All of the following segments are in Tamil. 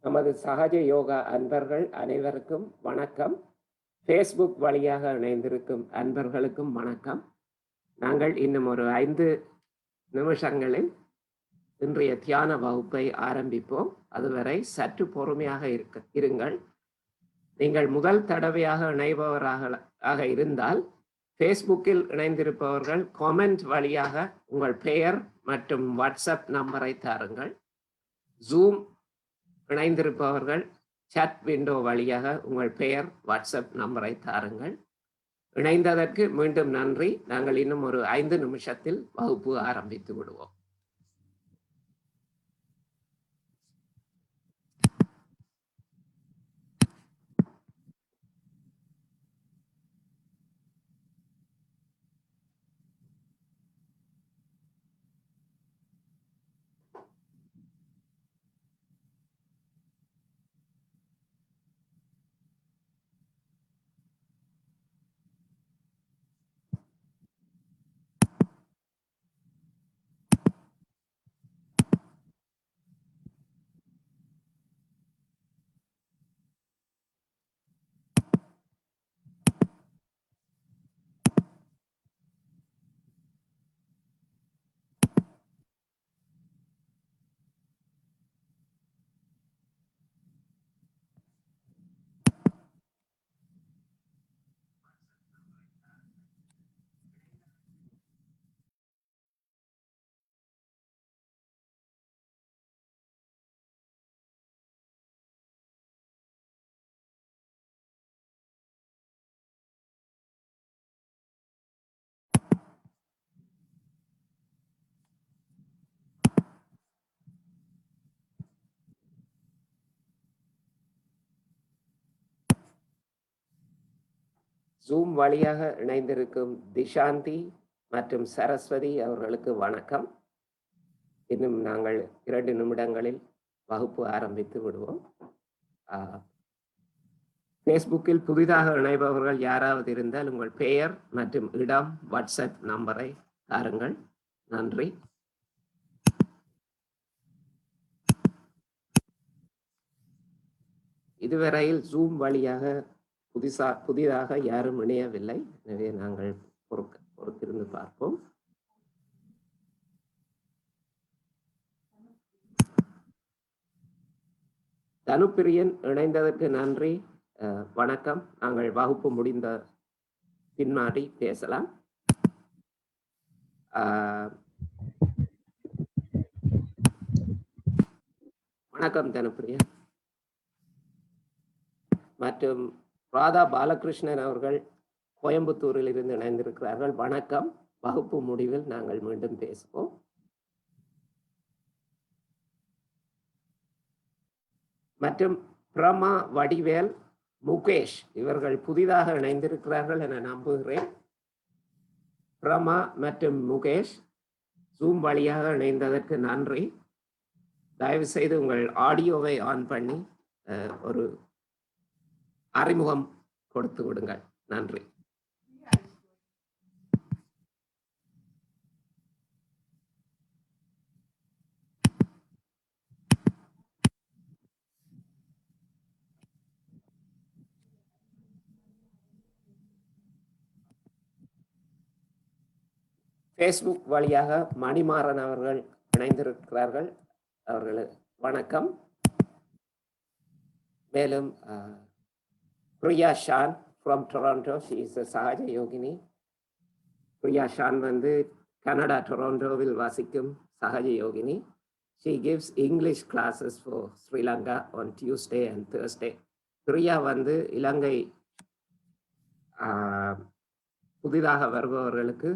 நமது சகஜ யோகா அன்பர்கள் அனைவருக்கும் வணக்கம். ஃபேஸ்புக் வழியாக இணைந்திருக்கும் அன்பர்களுக்கும் வணக்கம். நாங்கள் இன்னும் ஒரு 5 நிமிஷங்களில் இன்றைய தியான வகுப்பை ஆரம்பிப்போம். அதுவரை சற்று பொறுமையாக இருங்கள். நீங்கள் முதல் தடவையாக இணைபவராக இருந்தால் ஃபேஸ்புக்கில் இணைந்திருப்பவர்கள் காமெண்ட் வழியாக உங்கள் பெயர் மற்றும் வாட்ஸ்அப் நம்பரை தாருங்கள். ஜூம் இணைந்திருப்பவர்கள் சாட் விண்டோ வழியாக உங்கள் பெயர் வாட்ஸ்அப் நம்பரை தாருங்கள். இணைந்ததற்கு மீண்டும் நன்றி. நாங்கள் இன்னும் ஒரு 5 நிமிஷத்தில் வகுப்பு ஆரம்பித்து விடுவோம். ஜூம் வழியாக இணைந்திருக்கும் திஷாந்தி மற்றும் சரஸ்வதி அவர்களுக்கு வணக்கம். இன்னும் நாங்கள் 2 நிமிடங்களில் வகுப்பு ஆரம்பித்து விடுவோம். ஃபேஸ்புக்கில் புதிதாக இணைபவர்கள் யாராவது இருந்தால் உங்கள் பெயர் மற்றும் இடம் வாட்ஸ்அப் நம்பரை தாருங்கள். நன்றி. இதுவரையில் ஜூம் வழியாக புதிதாக யாரும் இணையவில்லை. எனவே நாங்கள் பொறுத்திருந்து பார்ப்போம். தனுப்பிரியன் இணைந்ததற்கு நன்றி. வணக்கம். நாங்கள் வகுப்பு முடிந்த பின்னாடி பேசலாம். வணக்கம் தனுப்பிரியன். மற்றும் ராதா பாலகிருஷ்ணன் அவர்கள் கோயம்புத்தூரில் இருந்து இணைந்திருக்கிறார்கள். வணக்கம். வகுப்பு முடிவில் நாங்கள் மீண்டும் பேசுவோம். மற்றும் பிரமா, வடிவேல், முகேஷ் இவர்கள் புதிதாக இணைந்திருக்கிறார்கள் என நம்புகிறேன். பிரமா மற்றும் முகேஷ் ஜூம் வழியாக இணைந்ததற்கு நன்றி. தயவு செய்து உங்கள் ஆடியோவை ஆன் பண்ணி ஒரு அறிமுகம் கொடுத்து விடுங்கள். நன்றி. ஃபேஸ்புக் வழியாக மணிமாறன் அவர்கள் இணைந்திருக்கிறார்கள். அவர்களுக்கு வணக்கம். மேலும் Priya Shan from Toronto, she is a சகஜ யோகினி. பிரியா ஷான் வந்து கனடா டொரண்டோவில் வசிக்கும் சகஜ யோகினி. She gives English classes for Sri Lanka on Tuesday and Thursday. Priya வந்து இலங்கை புதிதாக வருபவர்களுக்கு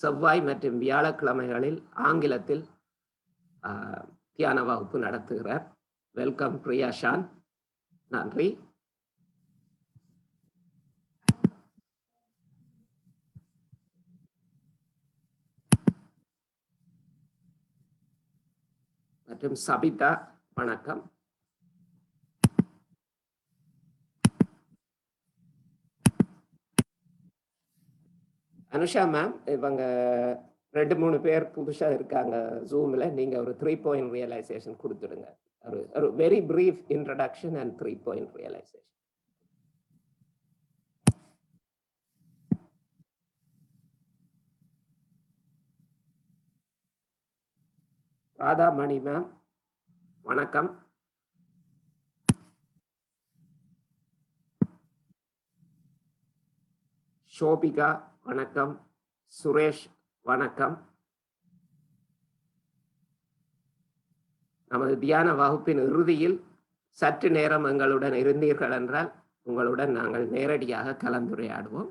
செவ்வாய் மற்றும் வியாழக்கிழமைகளில் ஆங்கிலத்தில் தியான வகுப்பு நடத்துகிறார். வெல்கம் பிரியா ஷான். நன்றி. மற்றும் சபிதா வணக்கம். அனுஷா மேம் இவங்க 2-3 பேர் புதுசா இருக்காங்க ஜூம்ல. நீங்க ஒரு 3 பாயிண்ட் ரியலைசேஷன் குடுத்துடுங்க. ஒரு very brief introduction and 3 point realisation. Radhamani ma'am வணக்கம். ஷோபிகா வணக்கம். சுரேஷ் வணக்கம். நமது தியான வகுப்பின் இறுதியில் சற்று நேரம் எங்களுடன் இருந்தீர்கள் என்றால் உங்களுடன் நாங்கள் நேரடியாக கலந்துரையாடுவோம்.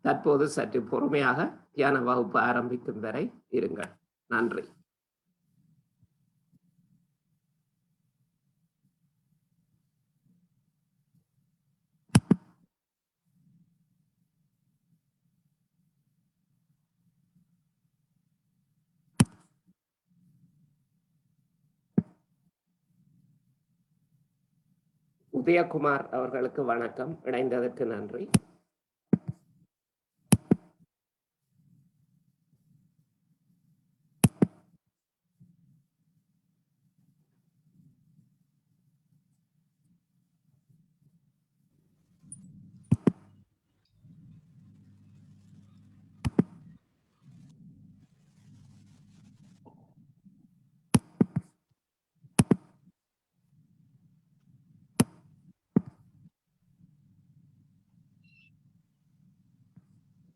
தற்போது சற்று பொறுமையாக தியான வகுப்பு ஆரம்பிக்கும் வரை இருங்கள். நன்றி. உதயகுமார் அவர்களுக்கு வணக்கம். இணைந்ததற்கு நன்றி.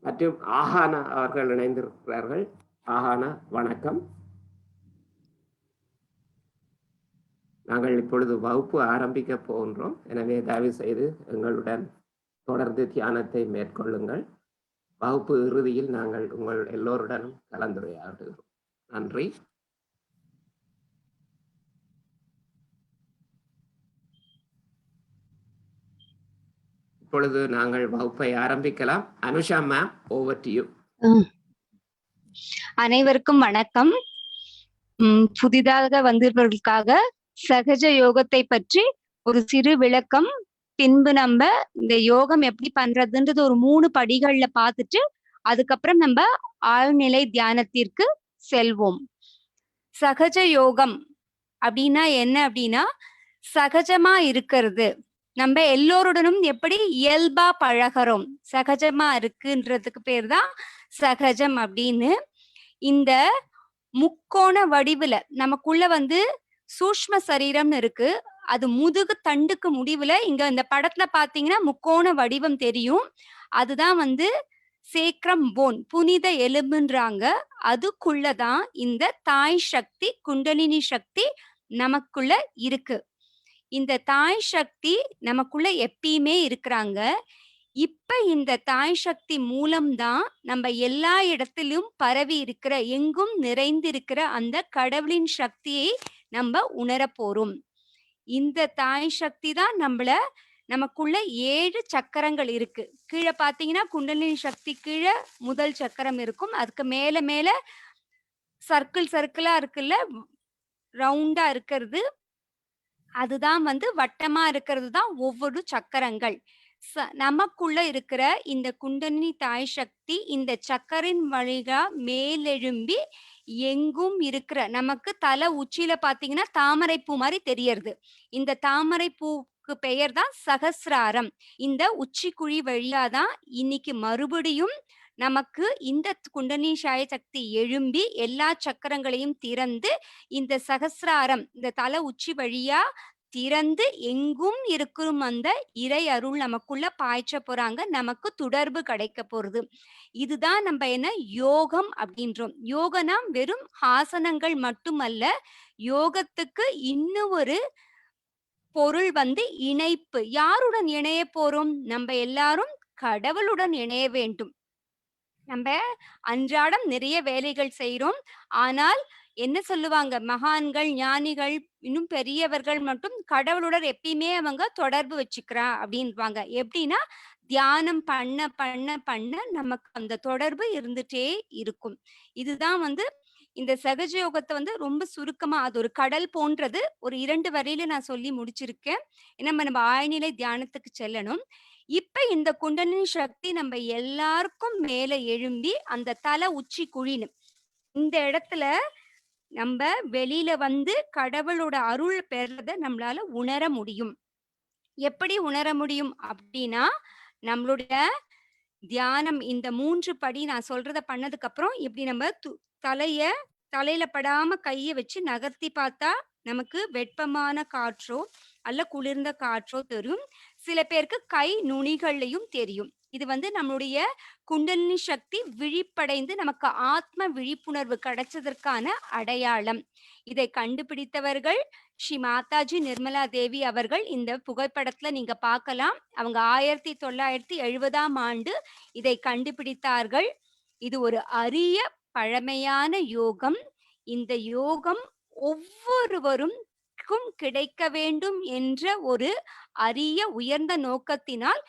மற்றும் ஆஹானா அவர்கள் இணைந்திருக்கிறார்கள். ஆஹானா வணக்கம். நாங்கள் இப்பொழுது வகுப்பு ஆரம்பிக்க போகின்றோம். எனவே தயவு செய்து எங்களுடன் தொடர்ந்து தியானத்தை மேற்கொள்ளுங்கள். வகுப்பு இறுதியில் நாங்கள் உங்கள் எல்லோருடனும் கலந்துரையாடுகிறோம். நன்றி. இப்பொழுது நாங்கள் வகுப்பை ஆரம்பிக்கலாம். Anusha ma'am, over to you. அனைவருக்கும் வணக்கம். புதிதாக வந்திருப்பவர்களுக்காக சகஜ யோகத்தை பற்றி ஒரு சிறு விளக்கம், பின்பு நம்ம இந்த யோகம் எப்படி பண்றதுன்றது ஒரு 3 படிகள்ல பார்த்துட்டு அதுக்கப்புறம் நம்ம ஆழ்நிலை தியானத்திற்கு செல்வோம். சகஜ யோகம் அப்படின்னா என்ன அப்படின்னா, சகஜமா இருக்கிறது. நம்ம எல்லோருடனும் எப்படி இயல்பா பழகிறோம், சகஜமா இருக்குன்றதுக்கு பேர் தான் சகஜம் அப்படின்னு. இந்த முக்கோண வடிவுல நமக்குள்ள சூஷ்ம சரீரம்னு இருக்கு. அது முதுகு தண்டுக்கு முடிவுல இங்க இந்த படத்துல பாத்தீங்கன்னா முக்கோண வடிவம் தெரியும். அதுதான் சேக்ரம் போன், புனித எலும்புன்றாங்க. அதுக்குள்ளதான் இந்த தாய் சக்தி, குண்டலினி சக்தி நமக்குள்ள இருக்கு. இந்த தாய் சக்தி நமக்குள்ள எப்பயுமே இருக்கிறாங்க. இப்ப இந்த தாய் சக்தி மூலம்தான் நம்ம எல்லா இடத்திலும் பரவி இருக்கிற, எங்கும் நிறைந்திருக்கிற அந்த கடவுளின் சக்தியை நம்ம உணர போறோம். இந்த தாய் சக்தி தான் நமக்குள்ள 7 சக்கரங்கள் இருக்கு. கீழே பாத்தீங்கன்னா குண்டலினி சக்தி கீழே முதல் சக்கரம் இருக்கும். அதுக்கு மேல மேல சர்க்கிளா இருக்குல்ல, ரவுண்டா இருக்கிறது, அதுதான் வட்டமா இருக்கிறது தான் ஒவ்வொரு சக்கரங்கள். நமக்குள்ள இருக்கிற இந்த குண்டலினி தாய் சக்தி இந்த சக்கரின் வழியா மேலெழும்பி எங்கும் இருக்கிற, நமக்கு தலை உச்சியில பாத்தீங்கன்னா தாமரை பூ மாதிரி தெரியறது. இந்த தாமரை பூக்கு பெயர் தான் சகசிராரம். இந்த உச்சி குழி வழியாதான் இன்னைக்கு மறுபடியும் நமக்கு இந்த குண்டலினி சாய சக்தி எழும்பி எல்லா சக்கரங்களையும் திறந்து இந்த சகசிராரம், இந்த தலை உச்சி வழியா திறந்து எங்கும் இருக்கும் அந்த இறை அருள் நமக்குள்ள பாய்ச்ச போறாங்க. நமக்கு தொடர்பு கிடைக்க போறது. இதுதான் நம்ம என்ன யோகம் அப்படின்றோம். யோகனா வெறும் ஆசனங்கள் மட்டுமல்ல, யோகத்துக்கு இன்னும் ஒரு பொருள் இணைப்பு. யாருடன் இணைய போறோம்? நம்ம எல்லாரும் கடவுளுடன் இணைய வேண்டும். நம்ம அன்றாடம் நிறைய வேலைகள் செய்யறோம். ஆனால் என்ன சொல்லுவாங்க, மகான்கள், ஞானிகள், இன்னும் பெரியவர்கள் மட்டும் கடவுளுடன் எப்பயுமே அவங்க தொடர்பு வச்சுக்கிறா அப்படின்வாங்க. எப்படின்னா தியானம் பண்ண பண்ண பண்ண நமக்கு அந்த தொடர்பு இருந்துட்டே இருக்கும். இதுதான் இந்த சகஜ யோகத்தை ரொம்ப சுருக்கமா, அது ஒரு கடல் போன்றது. ஒரு 2 வரியில நான் சொல்லி முடிச்சிருக்கேன். நம்ம ஆழ்நிலை தியானத்துக்கு செல்லணும். இப்ப இந்த குண்டலினி சக்தி நம்ம எல்லாருக்கும் மேல எழும்பி அந்த தலை உச்சி குழின்னு இந்த இடத்துல நம்ம வெளியில வந்து கடவுளோட அருள் பெறத நம்மளால உணர முடியும். எப்படி உணர முடியும் அப்படின்னா, நம்மளுடைய தியானம் இந்த 3 படி நான் சொல்றத பண்ணதுக்கு அப்புறம் இப்படி நம்ம தலைய தலையில படாம கைய வச்சு நகர்த்தி பார்த்தா, நமக்கு வெப்பமான காற்றோ, அல்ல குளிர்ந்த காற்றோ தெரியும். சில பேருக்கு கை நுனிகள்லயும் தெரியும். இது வந்து நம்மளுடைய குண்டலினி சக்தி விழிப்படைந்து நமக்கு ஆத்ம விழிப்புணர்வு கிடைச்சதற்கான அடையாளம். இதை கண்டுபிடித்தவர்கள் ஸ்ரீ மாதாஜி நிர்மலா தேவி அவர்கள். இந்த புகைப்படத்துல நீங்க பார்க்கலாம். அவங்க 1970ஆம் ஆண்டு இதை கண்டுபிடித்தார்கள். இது ஒரு அரிய பழமையான யோகம். இந்த யோகம் ஒவ்வொருவருக்கும் கிடைக்க வேண்டும் என்ற ஒரு அரிய உயர்ந்த நோக்கத்தினால்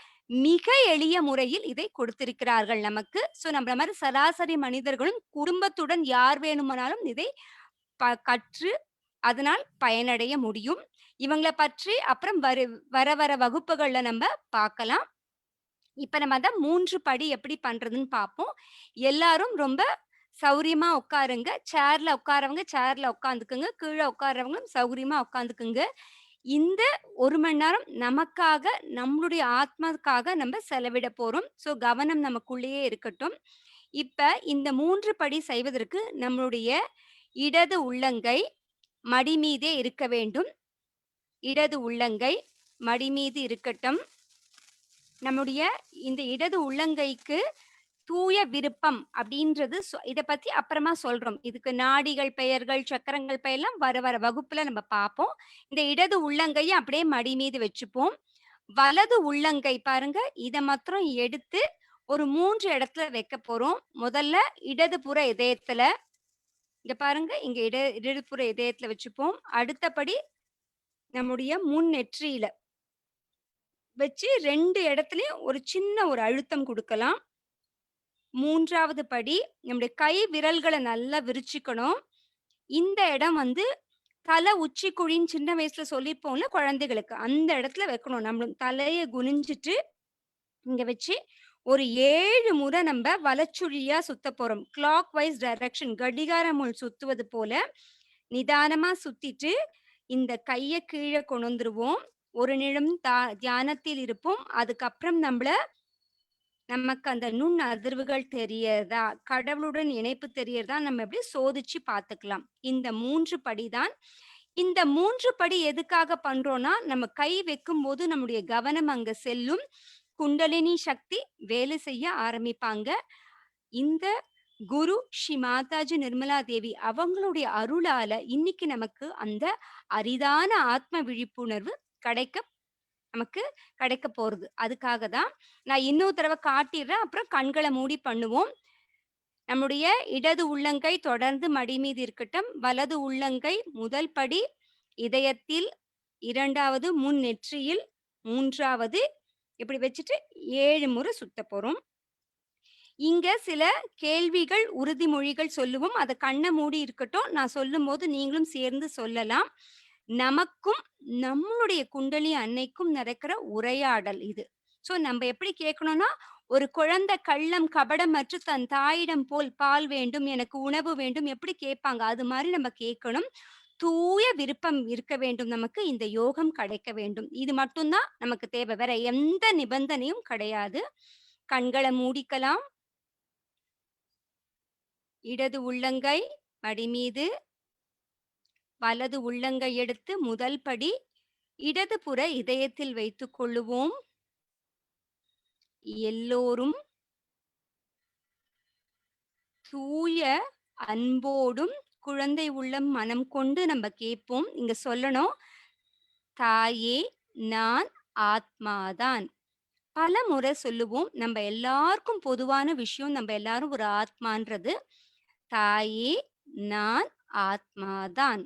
மிக எளிய முறையில் இதை கொடுத்திருக்கிறார்கள் நமக்கு. சோ நம்மள மாதிரி சராசரி மனிதர்களும் குடும்பத்துடன் யார் வேணுமானாலும் இதை கற்று அதனால் பயனடைய முடியும். இவங்கள பற்றி அப்புறம் வர வர வகுப்புகள்ல நம்ம பார்க்கலாம். இப்ப நம்ம அதான் 3 படி எப்படி பண்றதுன்னு பார்ப்போம். எல்லாரும் ரொம்ப சௌரியமா உட்காருங்க. சேர்ல உட்காரவங்க சேர்ல உட்காந்துக்குங்க. கீழ உட்கார்றவங்களும் சௌரியமா உட்காந்துக்குங்க. இந்த 1 மணி நேரம் நமக்காக, நம்மளுடைய ஆத்மாவுக்காக நம்ம செலவிட போறோம். சோ கவனம் நமக்குள்ளேயே இருக்கட்டும். இப்ப இந்த 3 படி செய்வதற்கு நம்மளுடைய இடது உள்ளங்கை மடி மீதே இருக்க வேண்டும். இடது உள்ளங்கை மடி மீது இருக்கட்டும். நம்முடைய இந்த இடது உள்ளங்கைக்கு தூய விருப்பம் அப்படின்றது இத பத்தி அப்புறமா சொல்றோம். இதுக்கு நாடிகள் பெயர்கள், சக்கரங்கள் பெயர்லாம் வர வர வகுப்புல நம்ம பார்ப்போம். இந்த இடது உள்ளங்கைய அப்படியே மடி மீது வச்சுப்போம். வலது உள்ளங்கை பாருங்க, இத மாத்திரம் எடுத்து ஒரு 3 இடத்துல வைக்க போறோம். முதல்ல இடதுபுற இதயத்துல, இங்க பாருங்க, இங்க இடதுபுற இதயத்துல வச்சுப்போம். அடுத்தபடி நம்முடைய முன் நெற்றியில வச்சு 2 இடத்துலயும் ஒரு சின்ன ஒரு அழுத்தம் குடுக்கலாம். 3வது படி நம்முடைய கை விரல்கள நல்லா விரிச்சுக்கணும். இந்த இடம் வந்து தல உச்சி குழின்னு சின்ன வயசுல சொல்லியிருப்போம்ல குழந்தைகளுக்கு, அந்த இடத்துல வைக்கணும். நம்ம தலைய குனிஞ்சிட்டு இங்க வச்சு ஒரு 7 முறை நம்ம வலச்சுழியா சுத்த போறோம். கிளாக் வைஸ் டைரக்ஷன் கடிகார முள் சுத்துவது போல நிதானமா சுத்திட்டு இந்த கைய கீழ கொண்டு வந்துருவோம். ஒரு நிமிடம் தியானத்தில் இருப்போம். அதுக்கப்புறம் நமக்கு அந்த நுண் அதிர்வுகள் தெரியறதா, கடவுளுடன் இணைப்பு தெரியறதா நம்ம எப்படி சோதிச்சு பார்த்துக்கலாம். இந்த 3 படிதான். இந்த 3 படி எதுக்காக பண்றோம்னா, நம்ம கை வைக்கும்போது நம்முடைய கவனம் அங்க செல்லும். குண்டலினி சக்தி வேலை செய்ய ஆரம்பிப்பாங்க. இந்த குரு ஸ்ரீ மாதாஜி நிர்மலா தேவி அவங்களுடைய அருளால இன்னைக்கு நமக்கு அந்த அரிதான ஆத்ம விழிப்புணர்வு நமக்கு கிடைக்க போறது. அதுக்காக தான் நான் இன்னொரு தடவை காட்டிடுறேன். அப்புறம் கண்களை மூடி பண்ணுவோம். நம்முடைய இடது உள்ளங்கை தொடர்ந்து மடி மீது இருக்கட்டும். வலது உள்ளங்கை முதல் படி இதயத்தில், 2வது முன் நெற்றியில், 3வது இப்படி வச்சுட்டு 7 முறை சுத்த போறோம். இங்க சில கேள்விகள், உறுதிமொழிகள் சொல்லுவோம். அத கண்ண மூடி இருக்கட்டும். நான் சொல்லும்போது நீங்களும் சேர்ந்து சொல்லலாம். நமக்கும் நம்மளுடைய குண்டலி அன்னைக்கும் நடக்கிற உரையாடல் இது. சோ நம்ம எப்படி கேட்கணும்னா, ஒரு குழந்தை கள்ளம் கபடமற்று தன் தாயிடம் போல் பால் வேண்டும், எனக்கு உணவு வேண்டும் எப்படி கேட்பாங்க? அது மாரி நம்ம கேட்கணும். தூய விருப்பம் இருக்க வேண்டும். நமக்கு இந்த யோகம் கிடைக்க வேண்டும். இது மட்டும் தான் நமக்கு தேவை. வேற எந்த நிபந்தனையும் கிடையாது. கண்கள மூடிக்கலாம். இடது உள்ளங்கை மடி மீது, வலது உள்ளங்கை எடுத்து முதல் படி இடதுபுற இதயத்தில் வைத்துக் கொள்ளுவோம். எல்லோரும் தூய அன்போடும் குழந்தை உள்ளம் மனம் கொண்டு நம்ம கேட்போம். இங்க சொல்லணும், தாயே நான் ஆத்மாதான். பல முறை சொல்லுவோம். நம்ம எல்லாருக்கும் பொதுவான விஷயம், நம்ம எல்லாரும் ஒரு ஆத்மான்றது. தாயே நான் ஆத்மாதான்.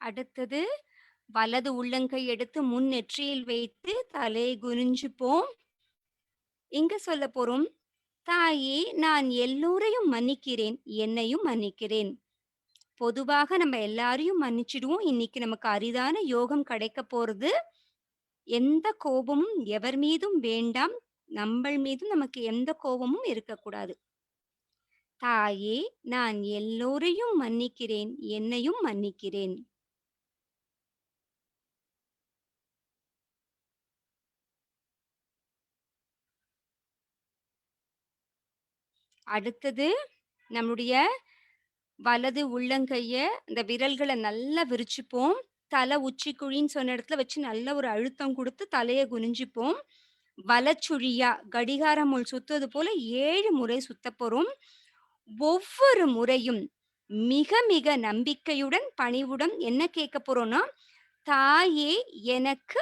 அடுத்தது வலது உள்ளங்கை எடுத்து முன் நெற்றியில் வைத்து தலையை குனிஞ்சுப்போம். இங்க சொல்ல போறோம், தாயே நான் எல்லோரையும் மன்னிக்கிறேன், என்னையும் மன்னிக்கிறேன். பொதுவாக நம்ம எல்லாரையும் மன்னிச்சிடுவோம். இன்னைக்கு நமக்கு அரிதான யோகம் கிடைக்க போறது. எந்த கோபமும் எவர் மீதும் வேண்டாம். நம்பள் மீதும் நமக்கு எந்த கோபமும் இருக்கக்கூடாது. தாயே நான் எல்லோரையும் மன்னிக்கிறேன், என்னையும் மன்னிக்கிறேன். அடுத்தது நம்முடைய வலது உள்ளங்கைய இந்த விரல்கள நல்லா விரிச்சுப்போம். தலை உச்சிக்குழின்னு சொன்ன இடத்துல வச்சு நல்ல ஒரு அழுத்தம் குடுத்து தலைய குனிஞ்சுப்போம். வலச்சுழியா கடிகார முள் சுத்துவது போல 7 முறை சுத்தப் போறோம். ஒவ்வொரு முறையும் மிக மிக நம்பிக்கையுடன், பணிவுடன் என்ன கேட்க போறோம்னா, தாயே எனக்கு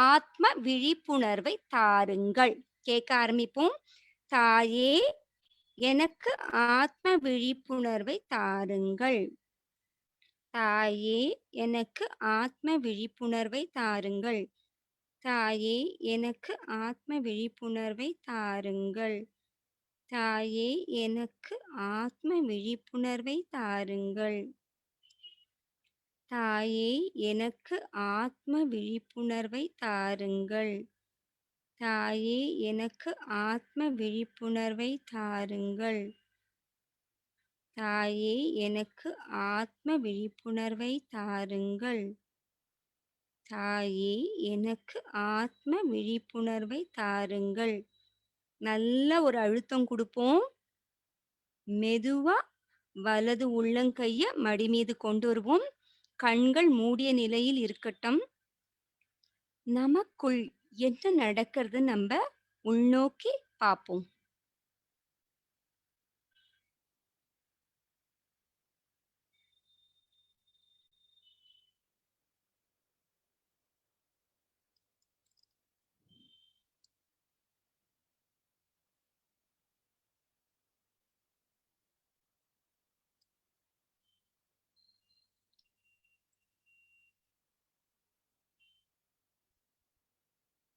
ஆத்ம விழிப்புணர்வை தாருங்கள். கேட்க ஆரம்பிப்போம். தாயே எனக்கு ஆத்ம விழிப்புணர்வை தாருங்கள். தாயே எனக்கு ஆத்ம விழிப்புணர்வை தாருங்கள். தாயே எனக்கு ஆத்ம விழிப்புணர்வை தாருங்கள். தாயே எனக்கு ஆத்ம விழிப்புணர்வை தாருங்கள். தாயே எனக்கு ஆத்ம விழிப்புணர்வை தாருங்கள். தாயே எனக்கு ஆத்ம விழிப்புணர்வை தாருங்கள். தாயே எனக்கு ஆத்ம விழிப்புணர்வை தாருங்கள். தாயே எனக்கு ஆத்ம விழிப்புணர்வை தாருங்கள். நல்ல ஒரு அழுத்தம் குடுப்போம். மெதுவா வலது உள்ளங்கைய மடி மீது கொண்டு வருவோம். கண்கள் மூடிய நிலையில் இருக்கட்டும். நமக்குள் என்ன நடக்கிறது நம்ப உள்நோக்கி பார்ப்போம்.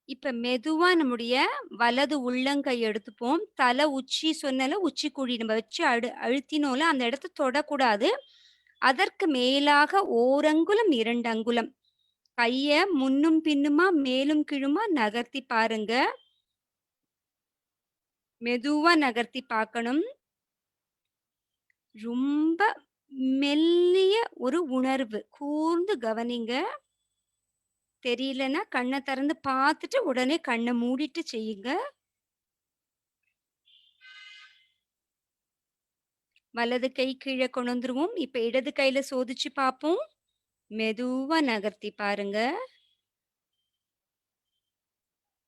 இப்ப மெதுவா நம்முடைய வலது உள்ளங்கை எடுத்துப்போம். தலை உச்சி சொன்னேன்ல, உச்சிக்குழி நம்ம வச்சு அழுத்தினோம்ல, அந்த இடத்த தொடக்கூடாது. அதற்கு மேலாக ஓரங்குலம், 2 அங்குலம். கைய முன்னும் பின்னுமா, மேலும் கீழுமா நகர்த்தி பாருங்க. மெதுவா நகர்த்தி பார்க்கணும். ரொம்ப மெல்லிய ஒரு உணர்வு. கூர்ந்து கவனிங்க. தெரியலன்னா கண்ண திறந்து பார்த்துட்டு உடனே கண்ண மூடிட்டு செய்யுங்க. வலது கை கீழ கொண்டு வந்துருவோம். இப்ப இடது கையில சோதிச்சு பார்ப்போம். மெதுவா நகர்த்தி பாருங்க.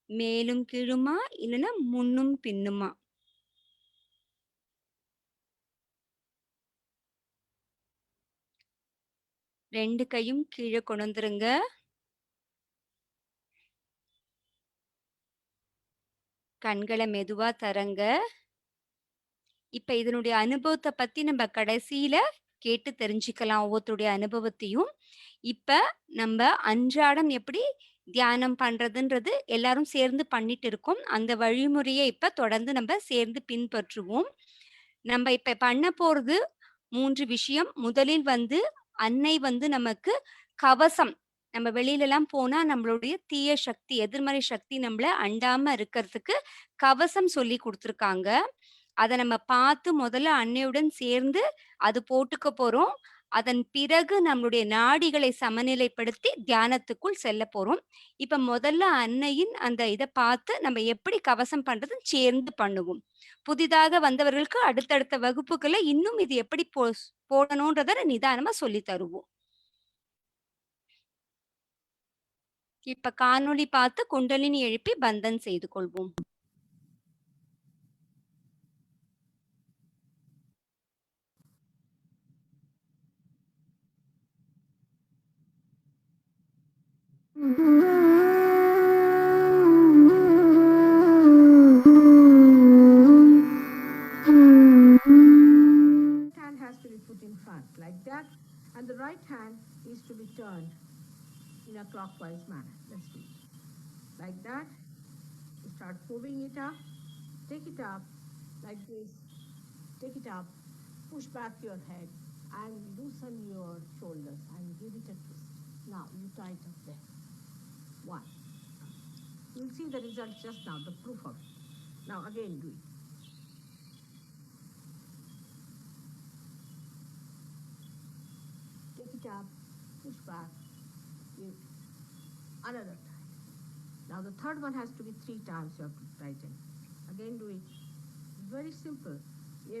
மேலும் கீழுமா, இல்லன்னா முன்னும் பின்னுமா. ரெண்டு கையும் கீழ கொண்டு வந்துருங்க. கண்கள மெதுவா திறங்க. இப்ப இதனுடைய அனுபவத்த பத்தி நம்ம கடைசியில கேட்டு தெரிஞ்சுக்கலாம் ஒவ்வொருத்தருடைய அனுபவத்தையும். இப்ப நம்ப அன்றாடம் எப்படி தியானம் பண்றதுன்றது எல்லாரும் சேர்ந்து பண்ணிட்டு இருக்கோம். அந்த வழிமுறைய இப்ப தொடர்ந்து நம்ப சேர்ந்து பின்பற்றுவோம். நம்ப இப்ப பண்ண போறது 3 விஷயம். முதலில் வந்து அன்னை வந்து நமக்கு கவசம். நம்ம வெளியிலலாம் போனா நம்மளுடைய தீய சக்தி, எதிர்மறை சக்தி நம்மள அண்டாம இருக்கறதுக்கு கவசம் சொல்லிக் குடுத்துருக்காங்க. அத நம்ம பார்த்து முதல்ல அன்னையுடன் சேர்ந்து அது போட்டுக்க போறோம். அதன் பிறகு நம்மளுடைய நாடிகளை சமநிலைப்படுத்தி தியானத்துக்குள் செல்லப் போறோம். இப்ப முதல்ல அன்னையின் அந்த இத பார்த்து நம்ம எப்படி கவசம் பண்றதுன்னு சேர்ந்து பண்ணுவோம். புதிதாக வந்தவர்களுக்கு அடுத்தடுத்த வகுப்புகள்ல இன்னும் இது எப்படி போடணும்ன்றத நிதானமா சொல்லி தருவோம். இப்ப காணொளி பார்த்து குண்டலினி எழுப்பி பந்தன் செய்து கொள்வோம். Hand has to be put in front like that, and the right hand is to be turned in that. Start moving it up. Take it up like this. Take it up. Push back your head and loosen your shoulders and give it a twist. Now you tighten up there. One. You'll see the result just now, the proof of it. Now again do it. Take it up, push back, give another time. Now the third one has to be 3 times you have to tighten. Again do it. Very simple.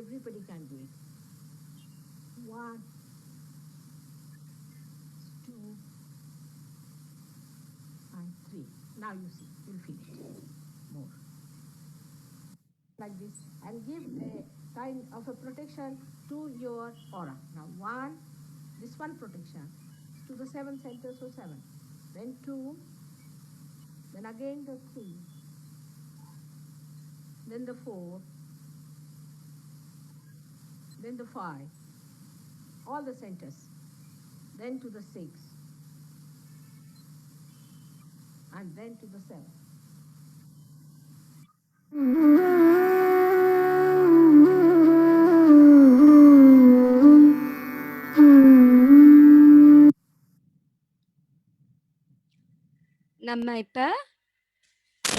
Everybody can do it. 1, 2, and 3. Now you see, you'll feel it more. Like this, and give a kind of a protection to your aura. Now 1, this one protection to the 7 centers, so 7. Then 2, then again the 3, then the 4, then the 5, all the centers, then to the 6, and then to the 7. நம்ம இப்ப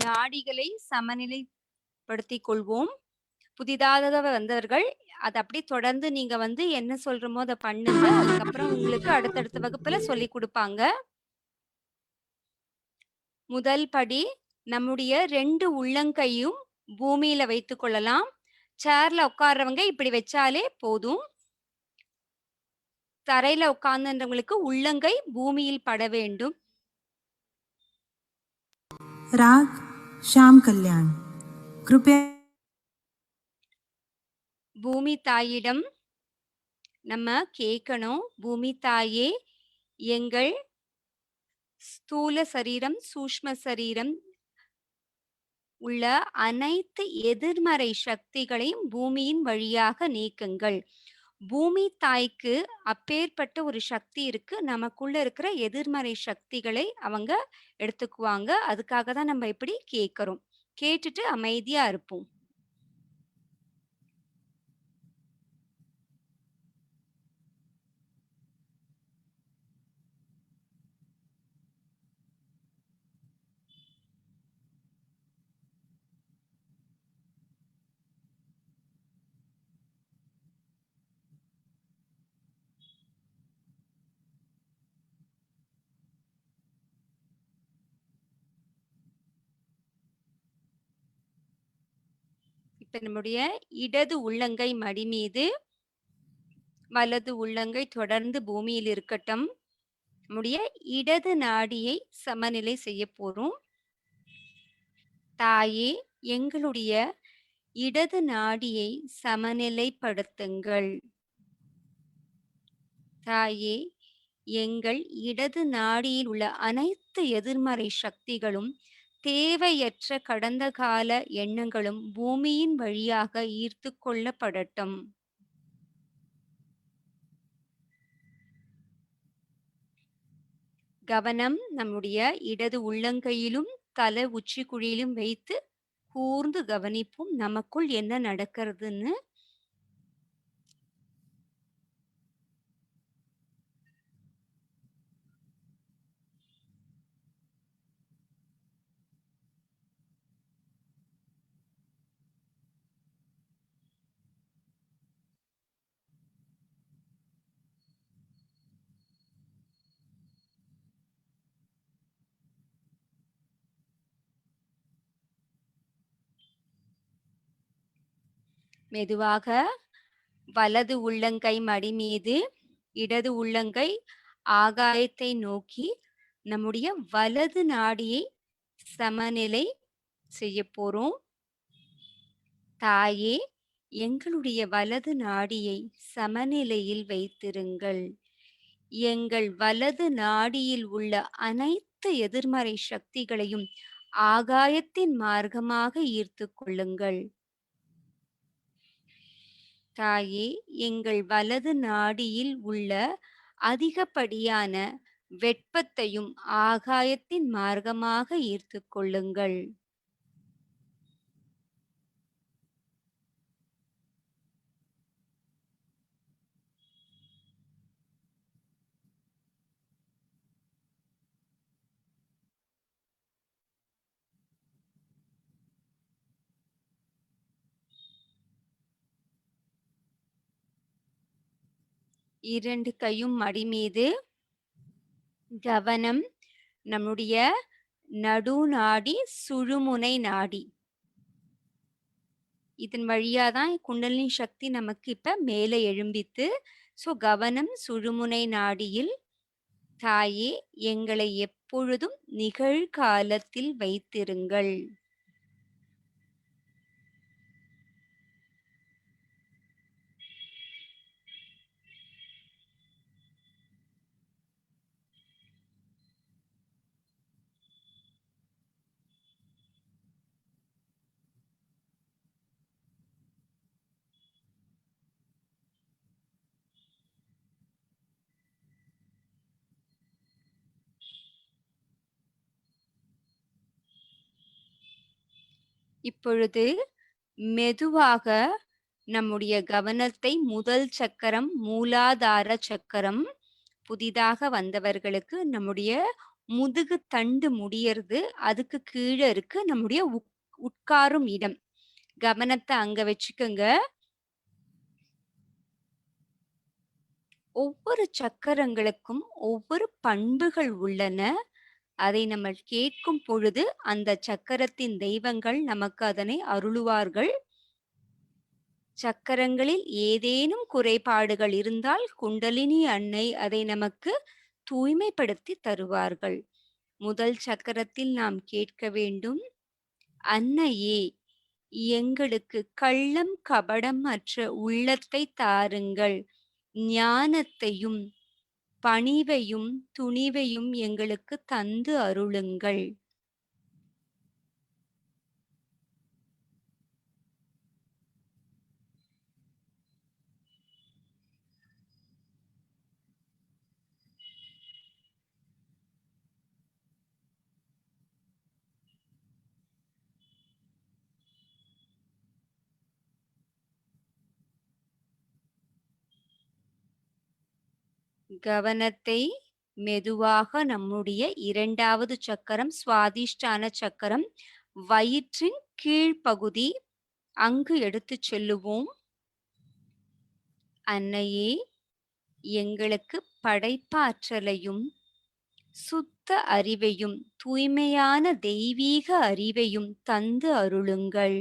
நாடிகளை சமநிலைப்படுத்திக் கொள்வோம். புதிதாக வந்தவர்கள் அதை அப்படி தொடர்ந்து நீங்க வந்து என்ன சொல்றோமோ அதை பண்ணுங்க. அதுக்கப்புறம் உங்களுக்கு அடுத்தடுத்த வகுப்புல சொல்லி கொடுப்பாங்க. முதல் படி, நம்முடைய 2 உள்ளங்கையும் பூமியில வைத்துக் கொள்ளலாம். சேர்ல உட்கார்றவங்க இப்படி வச்சாலே போதும். தரையில உட்கார்ந்தவங்களுக்கு உள்ளங்கை பூமியில் பட வேண்டும். राग श्याम कल्याण कृपया பூமி தாயிடம் நம்ம கேட்கணும், பூமி தாயே, எங்கள் ஸ்தூல சரீரம், சூஷ்ம சரீரம் உள்ள அனைத்து எதிர்மறை சக்திகளையும் பூமியின் வழியாக நீக்குங்கள். பூமி தாய்க்கு அப்பேற்பட்ட ஒரு சக்தி இருக்கு. நமக்குள்ள இருக்கிற எதிர்மறை சக்திகளை அவங்க எடுத்துக்குவாங்க. அதுக்காக தான் நம்ம இப்படி கேட்கிறோம். கேட்டுட்டு அமைதியா இருப்போம். இப்ப நம்முடைய இடது உள்ளங்கை மடி மீது, வலது உள்ளங்கை தொடர்ந்து பூமியில் இருக்கட்டும். நம்முடைய இடது நாடியை சமநிலை செய்ய போறோம். தாயே, எங்களுடைய இடது நாடியை சமநிலைப்படுத்துங்கள். தாயே, எங்கள் இடது நாடியில் உள்ள அனைத்து எதிர்மறை சக்திகளும் தேவையற்ற கடந்த கால எண்ணங்களும் பூமியின் வழியாக ஈர்த்து கொள்ளப்படட்டும். கவனம் நம்முடைய இடது உள்ளங்கையிலும் தலை உச்சி குழியிலும் வைத்து கூர்ந்து கவனிப்போம் நமக்குள் என்ன நடக்கிறதுன்னு. மெதுவாக வலது உள்ளங்கை மடி மீது, இடது உள்ளங்கை ஆகாயத்தை நோக்கி நம்முடைய வலது நாடியை சமநிலை செய்ய போறோம். தாயே, எங்களுடைய வலது நாடியை சமநிலையில் வைத்திருங்கள். எங்கள் வலது நாடியில் உள்ள அனைத்து எதிர்மறை சக்திகளையும் ஆகாயத்தின் மார்க்கமாக ஈர்த்து கொள்ளுங்கள். தாயே, எங்கள் வலது நாடியில் உள்ள அதிகப்படியான வெட்பத்தையும் ஆகாயத்தின் மார்க்கமாக ஈர்த்து கொள்ளுங்கள். இரண்டு கையும் மடி மீது. கவனம் நம்முடைய நடுநாடி, சுழுமுனை நாடி. இதன் வழியா தான் குண்டலினி சக்தி நமக்கு இப்ப மேலே எழும்பித்து. கவனம் சுழுமுனை நாடியில். தாயே, எங்களை எப்பொழுதும் நிகழ்காலத்தில் வைத்திருங்கள். இப்பொழுது மெதுவாக நம்முடைய கவனத்தை முதல் சக்கரம், மூலாதார சக்கரம், புதிதாக வந்தவர்களுக்கு நம்முடைய முதுகு தண்டு முடியறது, அதுக்கு கீழே இருக்கு நம்முடைய உட்காரும் இடம். கவனத்தை அங்க வச்சுக்கோங்க. ஒவ்வொரு சக்கரங்களுக்கும் ஒவ்வொரு பண்புகள் உள்ளன. அதை நம்ம கேட்கும் பொழுது அந்த சக்கரத்தின் தெய்வங்கள் நமக்கு அதனை அருளுவார்கள். சக்கரங்களில் ஏதேனும் குறைபாடுகள் இருந்தால் குண்டலினி அன்னை அதை நமக்கு தூய்மைப்படுத்தி தருவார்கள். முதல் சக்கரத்தில் நாம் கேட்க வேண்டும், அன்னையே, எங்களுக்கு கள்ளம் கபடம் அற்ற உள்ளத்தை தாருங்கள். ஞானத்தையும் பணிவையும் துணிவையும் எங்களுக்கு தந்து அருளுங்கள். கவனத்தை மெதுவாக நம்முடைய இரண்டாவது சக்கரம், சுவாதிஷ்டான சக்கரம், வயிற்றின் கீழ்ப்பகுதி, அங்கு எடுத்து செல்லுவோம். அன்னையே, எங்களுக்கு படைப்பாற்றலையும் சுத்த அறிவையும் தூய்மையான தெய்வீக அறிவையும் தந்து அருளுங்கள்.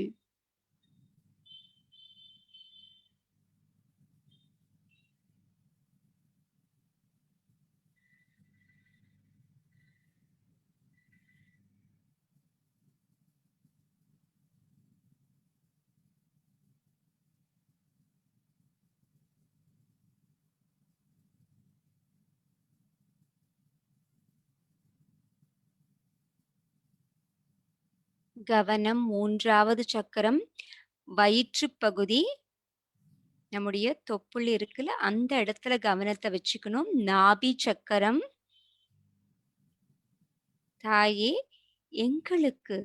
கவனம் மூன்றாவது சக்கரம், வயிற்று பகுதி, நம்முடைய தொப்புள் இருக்குல்ல, அந்த இடத்துல கவனத்தை வச்சுக்கணும். நாபி சக்கரம். தாயே, எங்களுக்கு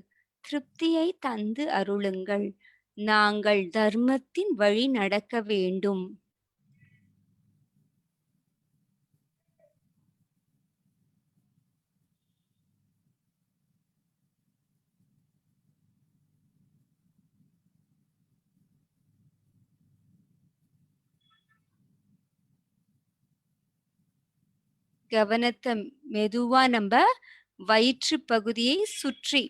திருப்தியை தந்து அருளுங்கள். நாங்கள் தர்மத்தின் வழி நடக்க வேண்டும். கவனத்தை மெதுவா நம்ம வயிற்று பகுதியை சுற்றி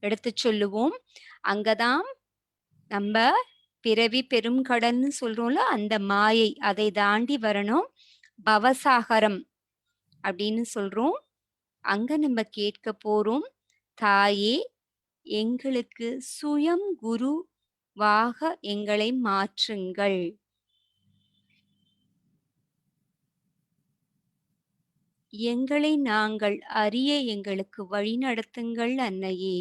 எடுத்து சொல்லுவோம். அங்கதான் நம்ம பிறவி பெரும் கடன்னு சொல்றோம்ல, அந்த மாயை, அதை தாண்டி வரணும். பவசாகரம் அப்படின்னு சொல்றோம். அங்க நம்ம கேட்க போறோம், தாயே, எங்களுக்கு சுயம் குருவாக எங்களை மாற்றுங்கள். எங்களை நாங்கள் அறிய எங்களுக்கு வழி நடத்துங்கள் அன்னையே.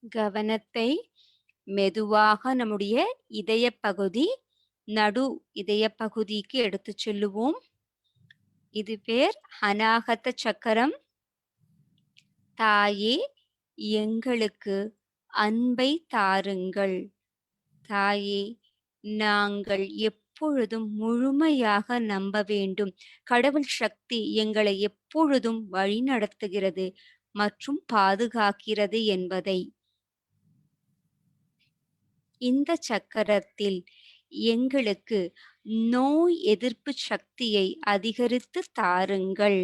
கவனத்தை மெதுவாக நம்முடைய இதய பகுதி நடு இதய பகுதிக்கு எடுத்து செல்லுவோம். இது பேர் அநாகத சக்கரம். தாயே எங்களுக்கு அன்பை தாருங்கள். தாயே நாங்கள் எப்பொழுதும் முழுமையாக நம்ப வேண்டும். கடவுள் சக்தி எங்களை எப்பொழுதும் வழிநடத்துகிறது மற்றும் பாதுகாக்கிறது என்பதை. இந்த சக்கரத்தில் எங்களுக்கு நோய் எதிர்ப்பு சக்தியை அதிகரித்து தாருங்கள்.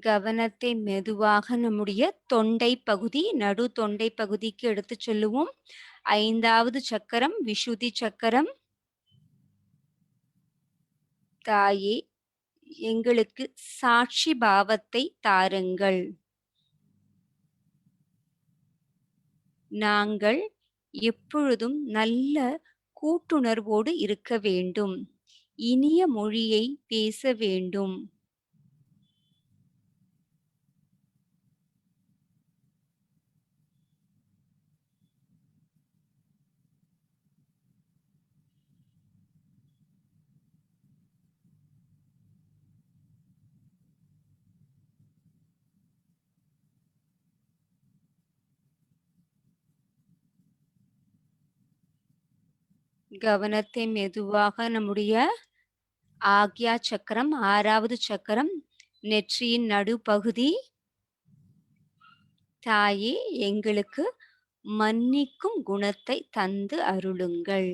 கவனத்தை மெதுவாக நம்முடைய தொண்டை பகுதி நடு தொண்டை பகுதிக்கு எடுத்து செல்லுவோம். 5வது சக்கரம் விஷுதி சக்கரம். தாயே எங்களுக்கு சாட்சி பாவத்தை தாருங்கள். நாங்கள் எப்பொழுதும் நல்ல கூட்டுணர்வோடு இருக்க வேண்டும். இனிய மொழியை பேச வேண்டும். கவனத்தை மெதுவாக நம்முடைய ஆக்யா சக்கரம் 6வது சக்கரம் நெற்றியின் நடுப்பகுதி. தாயே எங்களுக்கு மன்னிக்கும் குணத்தை தந்து அருளுங்கள்.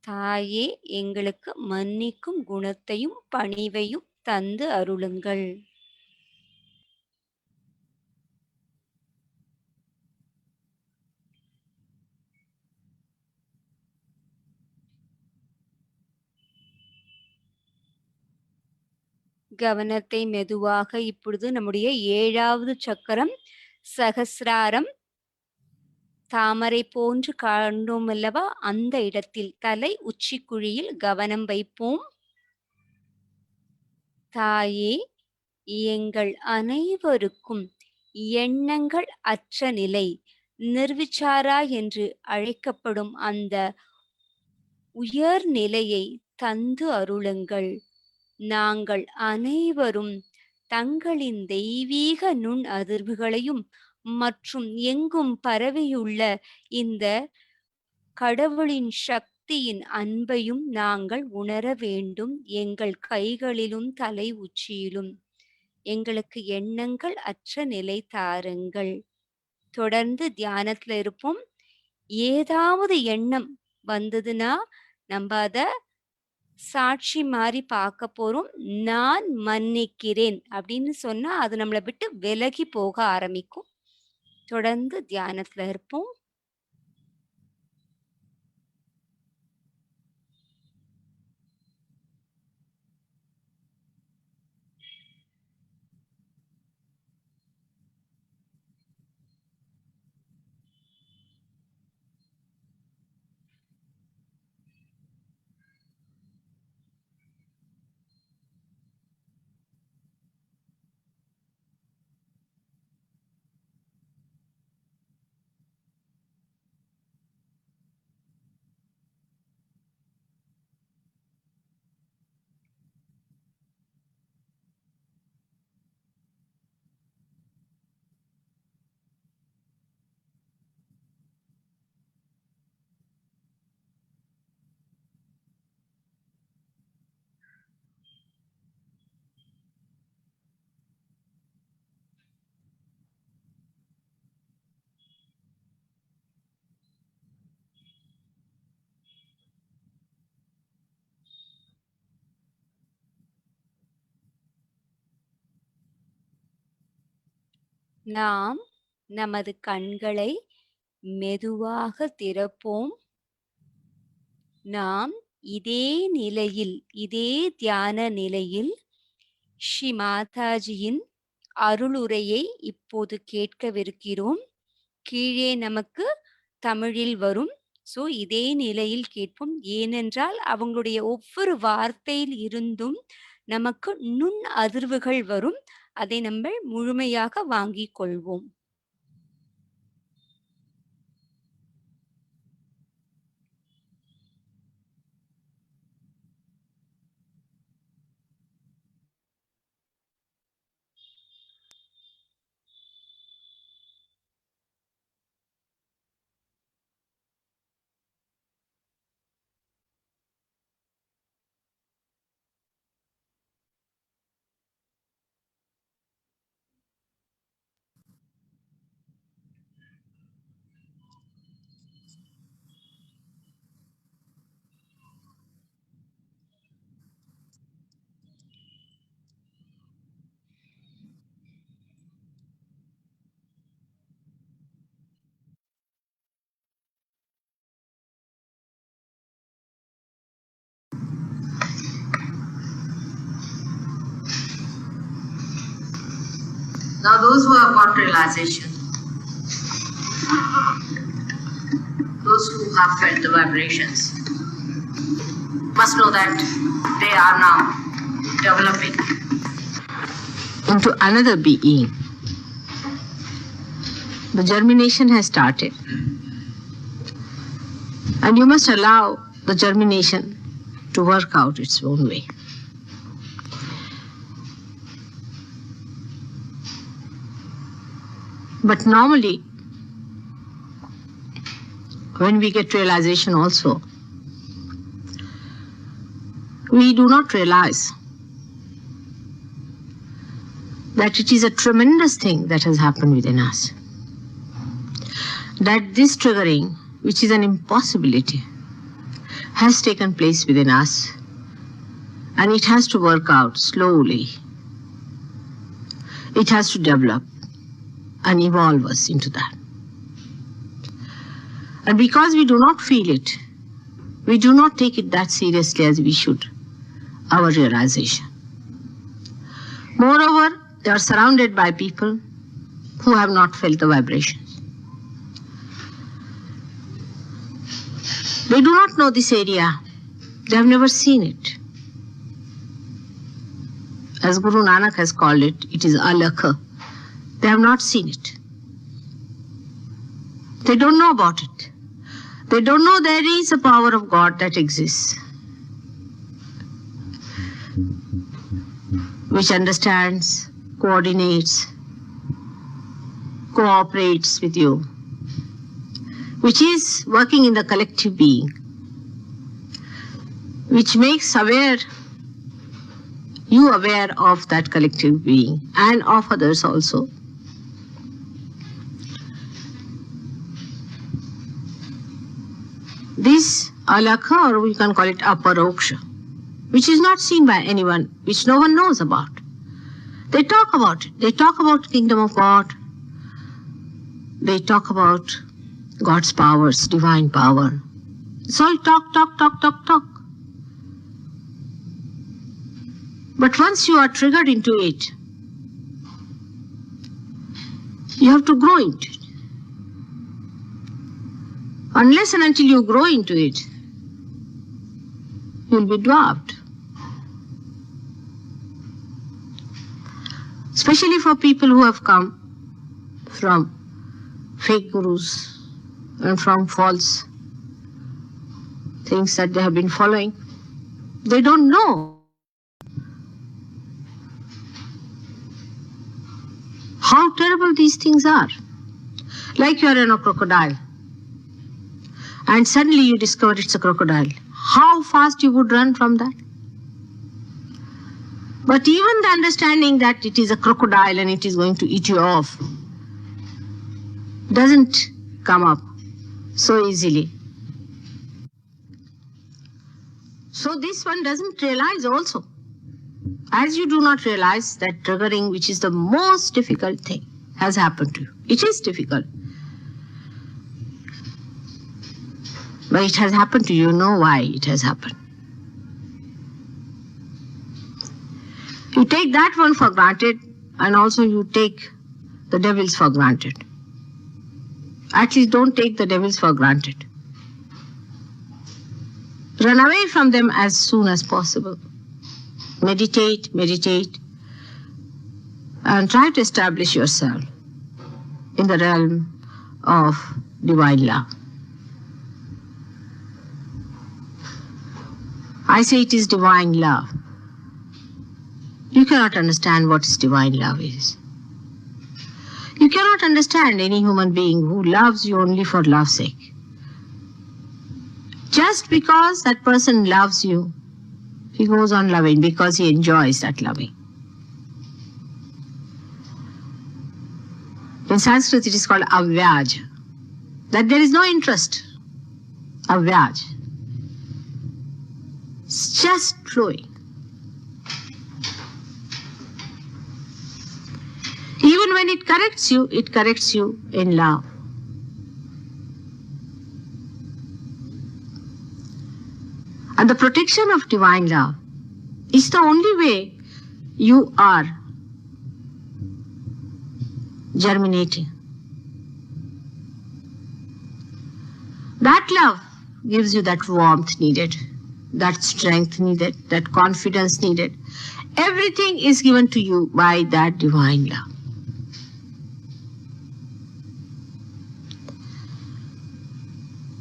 தாயே எங்களுக்கு மன்னிக்கும் குணத்தையும் பணிவையும் தந்து அருளுங்கள். கவனத்தை மெதுவாக இப்பொழுது நம்முடைய 7வது சக்கரம் சகசிராரம். தாமரை போன்று காண்டோம் அல்லவா, அந்த இடத்தில் தலை உச்சிக்குழியில் கவனம் வைப்போம். தாயே எங்கள் அனைவருக்கும் எண்ணங்கள் அற்ற நிலை நிர்விச்சாரா என்று அழைக்கப்படும் அந்த உயர் நிலையை தந்து அருளுங்கள். நாங்கள் அனைவரும் தங்களின் தெய்வீக நுண் அதிர்வுகளையும் மற்றும் எங்கும் பரவியுள்ள இந்த கடவுளின் சக்தியின் அன்பையும் நாங்கள் உணர வேண்டும். எங்கள் கைகளிலும் தலை உச்சியிலும் எங்களுக்கு எண்ணங்கள் அற்ற நிலை தாருங்கள். தொடர்ந்து தியானத்துல இருப்போம். ஏதாவது எண்ணம் வந்ததுன்னா நம்ம அத சாட்சி மாதிரி பார்க்க போறோம். நான் மன்னிக்கிறேன் அப்படின்னு சொன்னா அது நம்மளை விட்டு விலகி போக ஆரம்பிக்கும். தொடர்ந்து தியானத்துல இருப்போம். நாம் நமது கண்களை மெதுவாக திறப்போம். நாம் இதே நிலையில், இதே தியான நிலையில் ஸ்ரீ மாதாஜியின் அருளுரையை இப்போது கேட்கவிருக்கிறோம். கீழே நமக்கு தமிழில் வரும். ஸோ இதே நிலையில் கேட்போம். ஏனென்றால் அவங்களுடைய ஒவ்வொரு வார்த்தையில் இருந்தும் நமக்கு நுண் அதிர்வுகள் வரும். அதை நம்ம முழுமையாக வாங்கிக் கொள்வோம். Now those who have got realization, those who have felt the vibrations, must know that they are now developing into another being. The germination has started, and you must allow the germination to work out its own way. But normally, when we get realization also, we do not realize that it is a tremendous thing that has happened within us. That this triggering, which is an impossibility, has taken place within us, and it has to work out slowly. It has to develop and evolve us into that. And because we do not feel it, we do not take it that seriously as we should, our realization. Moreover, they are surrounded by people who have not felt the vibrations. They do not know this area. They have never seen it. As Guru Nanak has called it, it is alakha. They have not seen it. They don't know about it. They don't know there is a power of God that exists, which understands, coordinates, cooperates with you, which is working in the collective being, which makes you aware of that collective being and of others also. This alakha, or we can call it aparoksha, which is not seen by anyone, which no one knows about. They talk about it. They talk about kingdom of God. They talk about God's powers, divine power. It's all talk, talk, talk, talk, talk. But once you are triggered into it, you have to grow into it. Unless and until you grow into it, you will be dwarfed. Especially for people who have come from fake gurus and from false things that they have been following. They don't know how terrible these things are. Like you are in a crocodile, and suddenly you discover it's a crocodile. How fast you would run from that? But even the understanding that it is a crocodile and it is going to eat you off doesn't come up so easily. So this one doesn't realize also. As you do not realize that triggering, which is the most difficult thing, has happened to you. It is difficult. But it has happened to you, know why it has happened. take that one for granted, and also you take the devils for granted. At least don't take the devils for granted. Run away from them as soon as possible. Meditate, and try to establish yourself in the realm of divine love. I say it is divine love. You cannot understand what divine love is. You cannot understand any human being who loves you only for love's sake. Just because that person loves you, he goes on loving because he enjoys that loving. In Sanskrit it is called avyaj, that there is no interest. Avyaj. It's just flowing. Even when it corrects you in love. And the protection of divine love is the only way you are germinating. That love gives you that warmth needed, that strength needed, that confidence needed. Everything is given to you by that divine love.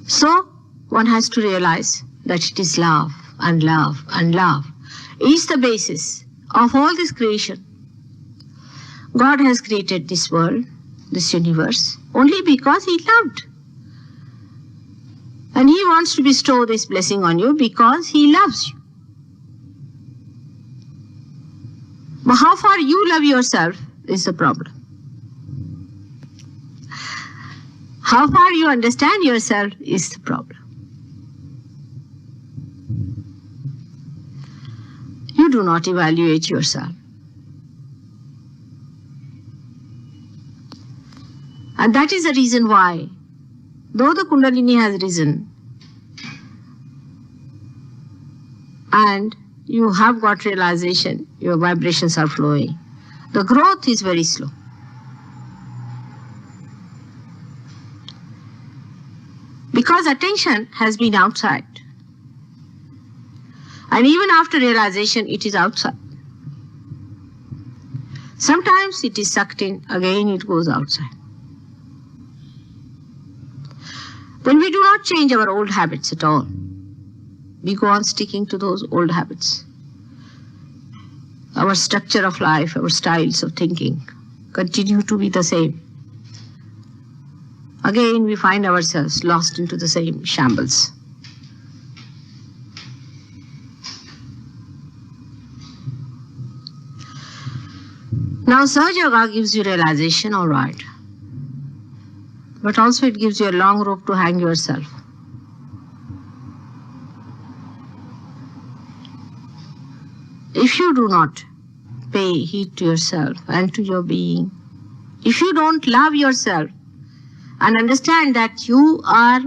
So, one has to realize that it is love, and love, and love is the basis of all this creation. God has created this world, this universe, only because He loved. And He wants to bestow this blessing on you because He loves you. But how far you love yourself is the problem. How far you understand yourself is the problem. You do not evaluate yourself. And that is the reason why, though the Kundalini has risen and you have got realization, your vibrations are flowing, the growth is very slow. Because attention has been outside. And even after realization, it is outside. Sometimes it is sucked in, again it goes outside. Then we do not change our old habits at all. We go on sticking to those old habits. Our structure of life, our styles of thinking continue to be the same. Again we find ourselves lost into the same shambles. Now Sahaja Yoga gives you realization, all right. But also it gives you a long rope to hang yourself. If you do not pay heed to yourself and to your being, if you don't love yourself and understand that you are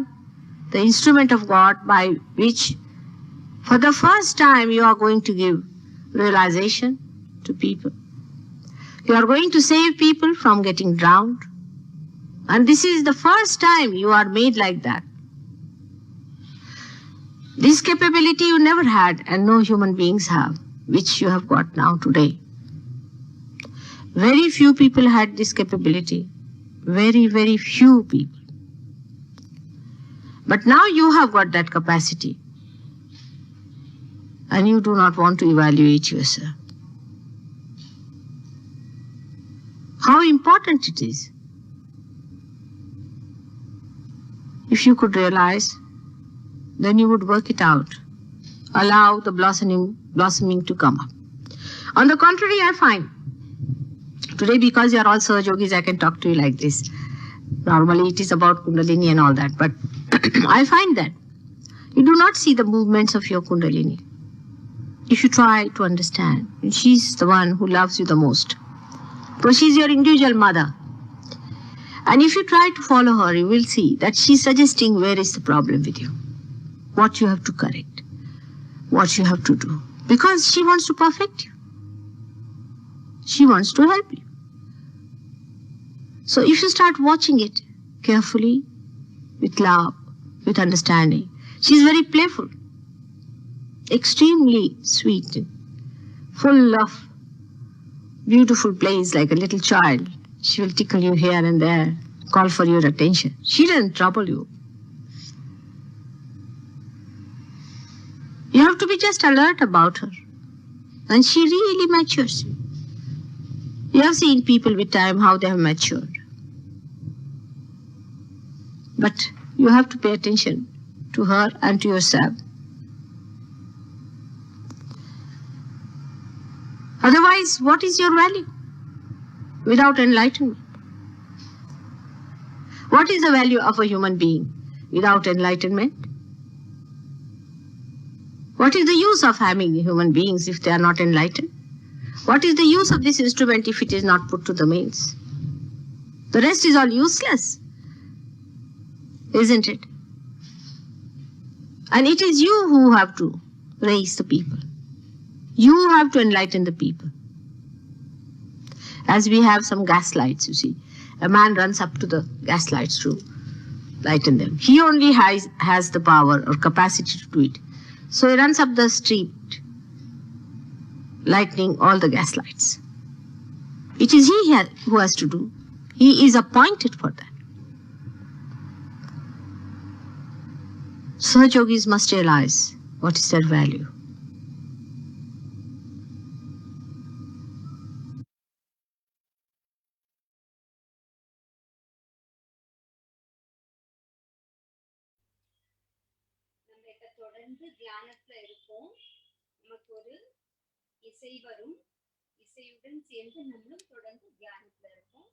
the instrument of God by which for the first time you are going to give realization to people. You are going to save people from getting drowned. And this is the first time you are made like that. This capability you never had and no human beings have, which you have got now today. Very few people had this capability. Very, very few people. But now you have got that capacity. And you do not want to evaluate yourself. How important it is. If you could realize, then you would work it out. Allow the blossoming to come up. On the contrary, I find, today because you are all Sahaja Yogis, I can talk to you like this. Normally it is about Kundalini and all that, but I find that you do not see the movements of your Kundalini. If you try to understand, she's the one who loves you the most. Because she's your individual mother. And if you try to follow her, you will see that she's suggesting where is the problem with you. What you have to correct. What you have to do. Because she wants to perfect you. She wants to help you. So if you start watching it carefully, with love, with understanding, she's very playful, extremely sweet, full of beautiful plays like a little child. She will tickle you here and there, call for your attention. She doesn't trouble you. You have to be just alert about her. And she really matures you. You have seen people with time how they have matured. But you have to pay attention to her and to yourself. Otherwise, what is your value without enlightenment? What is the value of a human being without enlightenment? What is the use of having human beings if they are not enlightened? What is the use of this instrument if it is not put to the means? The rest is all useless, isn't it? And it is you who have to raise the people. You have to enlighten the people. As we have some gas lights, you see, a man runs up to the gas lights to lighten them. He only has the power or capacity to do it. So he runs up the street, lightening all the gas lights. It is he who has to do. He is appointed for that. Such yogis must realize what is their value. நம்ம இப்ப தொடர்ந்து தியானத்துல இருப்போம். நமக்கு ஒரு இசை வரும். இசையுடன் சேர்ந்து நம்மளும் தொடர்ந்து தியானத்துல இருப்போம்.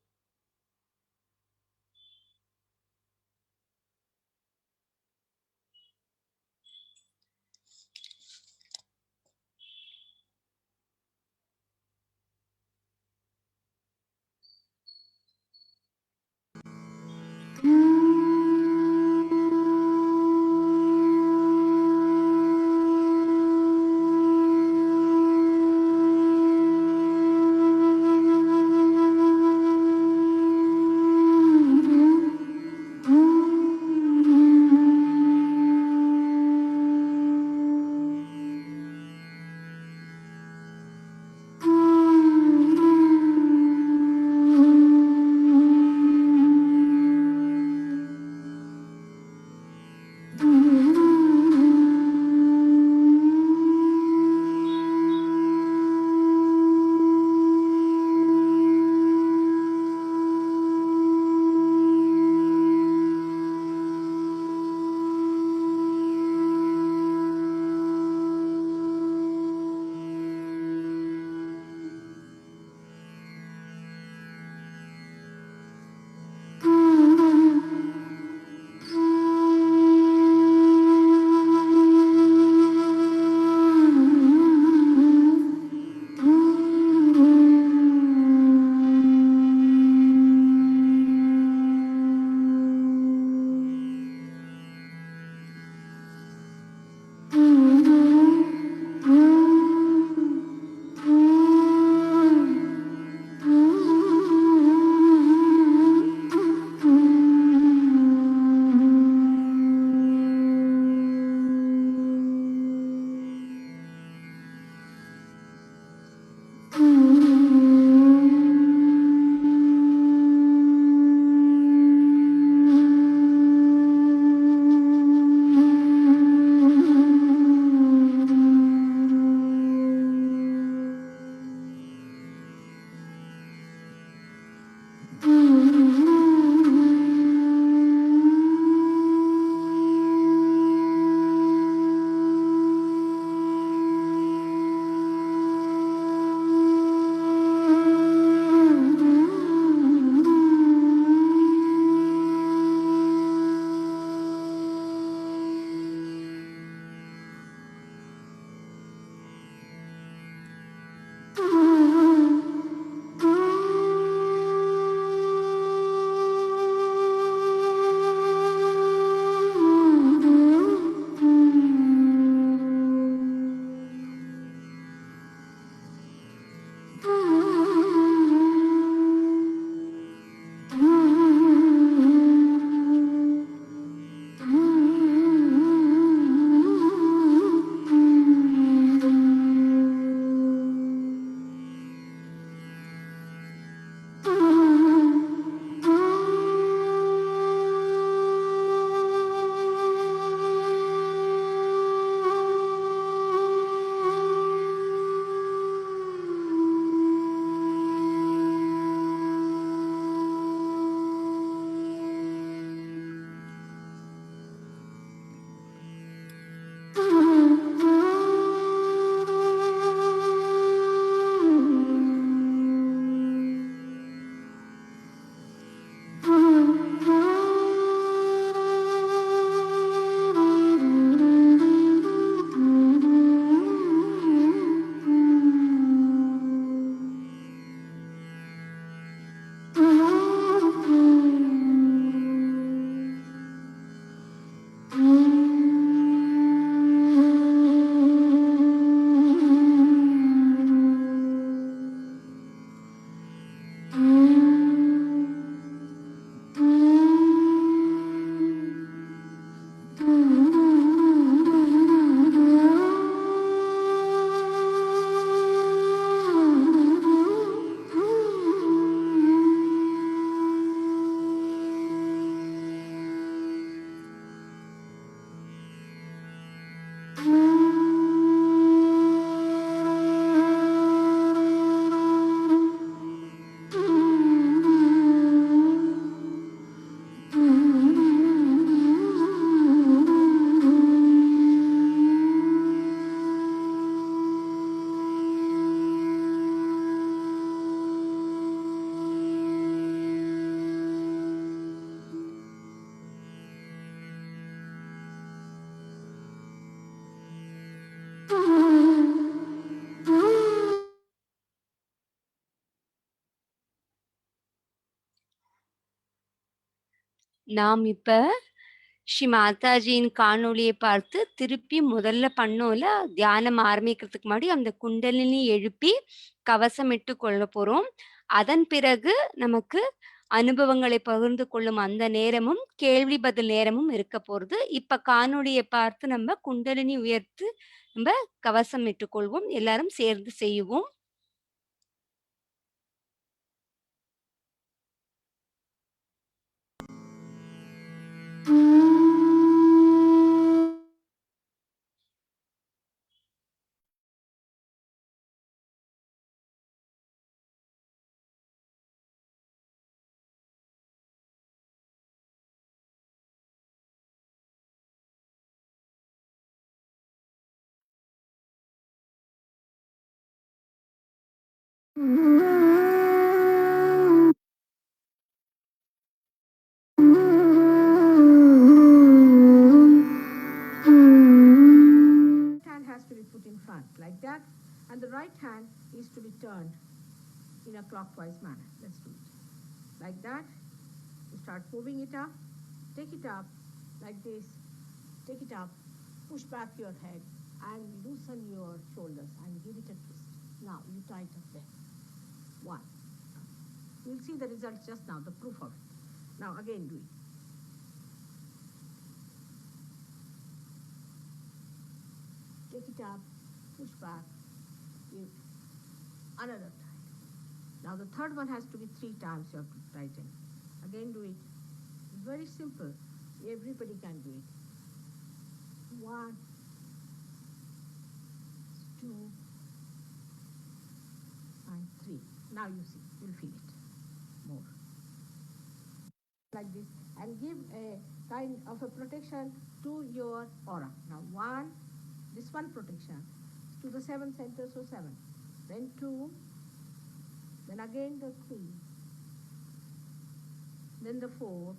நாம் இப்ப ஸ்ரீ மாதாஜியின் காணொளியை பார்த்து திருப்பி முதல்ல பண்ணோம்ல, தியானம் ஆரம்பிக்கிறதுக்கு முன்னாடி அந்த குண்டலினி எழுப்பி கவசமிட்டு கொள்ள போறோம். அதன் பிறகு நமக்கு அனுபவங்களை பகிர்ந்து கொள்ளும் அந்த நேரமும் கேள்வி பதில் நேரமும் இருக்க போறது. இப்ப காணொளியை பார்த்து நம்ம குண்டலினி உயர்த்து நம்ம கவசமிட்டு கொள்வோம். எல்லாரும் சேர்ந்து செய்வோம். Hand has to be put in front like that, and the right hand is to be turned in a clockwise manner. Let's do it like that. You start moving it up, take it up like this, take it up, push back your head and loosen your shoulders and give it a twist. Now you tighten them. One. You'll see the result just now, the proof of it. Now again do it. Take it up, push back, give another time. Now the third one has to be 3 times you have to tighten. Again do it. It's very simple. Everybody can do it. 1, 2, and 3. Now you see, you'll feel it more. Like this, and give a kind of a protection to your aura. Now 1, this one protection to the 7 centers, so 7. Then 2, then again the 3, then the 4,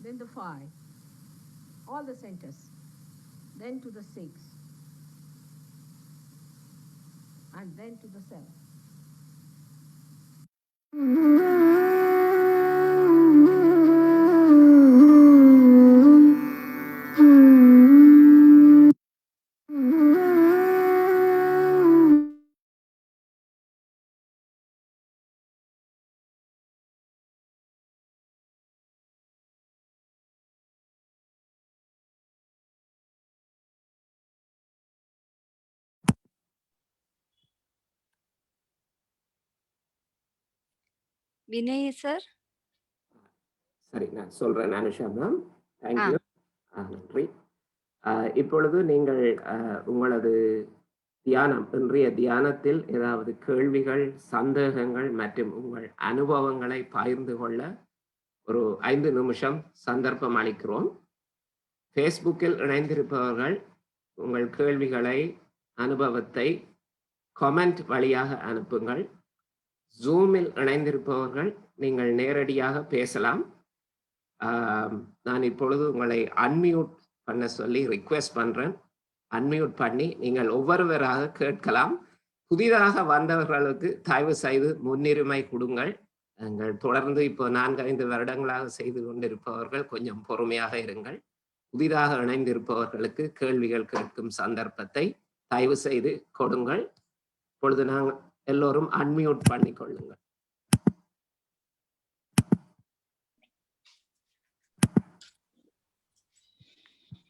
then the 5, all the centers, then to the 6, and then to the 7. Vinay sir. சரி, நான் சொல்றேன் அனுஷா மேம். தேங்க்யூ. நன்றி. இப்பொழுது நீங்கள் உங்களது தியானம், இன்றைய தியானத்தில் ஏதாவது கேள்விகள், சந்தேகங்கள் மற்றும் உங்கள் அனுபவங்களை பகிர்ந்து கொள்ள ஒரு 5 நிமிஷம் சந்தர்ப்பம் அளிக்கிறோம். ஃபேஸ்புக்கில் இணைந்திருப்பவர்கள் உங்கள் கேள்விகளை, அனுபவத்தை கமெண்ட் வழியாக அனுப்புங்கள். ஜூமில் இணைந்திருப்பவர்கள் நீங்கள் நேரடியாக பேசலாம். நான் இப்பொழுது உங்களை அன்மியூட் பண்ண சொல்லி ரிக்வெஸ்ட் பண்றேன். அன்மியூட் பண்ணி நீங்கள் ஒவ்வொருவராக கேட்கலாம். புதிதாக வந்தவர்களுக்கு தயவு செய்து முன்னுரிமை கொடுங்கள். நீங்கள் தொடர்ந்து இப்போ 4-5 வருடங்களாக செய்து கொண்டிருப்பவர்கள் கொஞ்சம் பொறுமையாக இருங்கள். புதிதாக இணைந்திருப்பவர்களுக்கு கேள்விகள் கேட்கும் சந்தர்ப்பத்தை தயவு செய்து கொடுங்கள். இப்பொழுது நாங்கள் எல்லோரும் அன்மியூட் பண்ணிக்கொள்ளுங்கள்.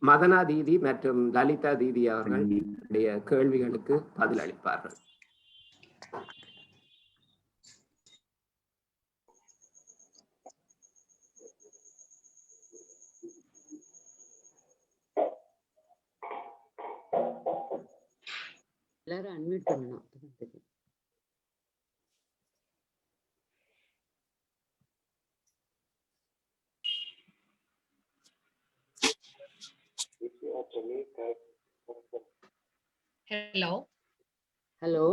மதனா தீதி மற்றும் லலிதா தீதி அவர்களுடைய கேள்விகளுக்கு பதிலளிப்பார்கள். எல்லாரும் அன்மியூட் பண்ணணும். ஹலோ ஹலோ,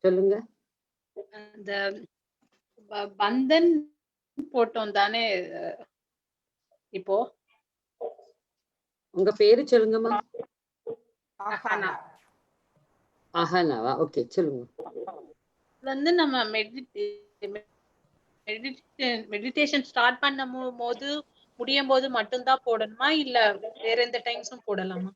சொல்லுங்க. அந்த பந்தன் போட்டோம் தானே இப்போ? உங்க பேரு சொல்லுங்கம்மா. அஹானா. அஹானாவா? ஓகே, சொல்லுங்க. வந்து நம்ம மெடிடேஷன் மெடிடேஷன் ஸ்டார்ட் பண்ணும் போது முடியும் போது மட்டும்தான் போடணுமா இல்ல வேற எந்த டைம்ஸும் போடலாமா?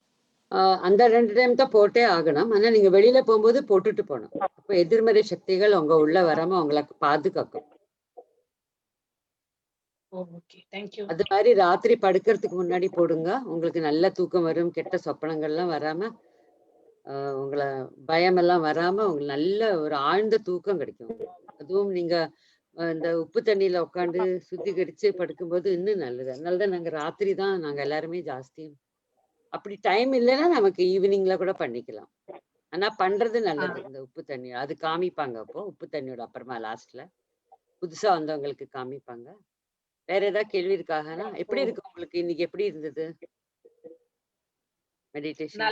அந்த 2 டைம் தான் போட்டே ஆகணும். ஆனா நீங்க வெளியில போகும்போது போட்டுட்டு போகணும். அப்ப எதிர்மறை சக்திகள் உங்க உள்ள வராம உங்களை பாதுகாக்கும். Okay, thank you. அது மாதிரி ராத்திரி படுக்கிறதுக்கு முன்னாடி போடுங்க. உங்களுக்கு நல்ல தூக்கம் வரும். கெட்ட சொப்பனங்கள்லாம் வராம உங்களை பயமெல்லாம் வராம உங்களுக்கு நல்ல ஒரு ஆழ்ந்த தூக்கம் கிடைக்கும். அதுவும் நீங்க இந்த உப்பு தண்ணியில உட்காந்து சுத்திகரிச்சு படுக்கும்போது இன்னும் நல்லது. அதனாலதான் ராத்திரி தான் நாங்க எல்லாருமே ஜாஸ்தி. அப்படி டைம் இல்லைன்னா நமக்கு ஈவினிங்ல கூட பண்ணிக்கலாம். ஆனா பண்றது நல்லது. இந்த உப்பு தண்ணி அது காமிப்பாங்க. அப்போ உப்பு தண்ணியோட அப்புறமா லாஸ்ட்ல புதுசா வந்தவங்களுக்கு காமிப்பாங்க. வேற ஏதாவது கேள்வி இருக்காகனா? எப்படி இருக்கு உங்களுக்கு? இன்னைக்கு எப்படி இருந்தது மெடிடேஷன்?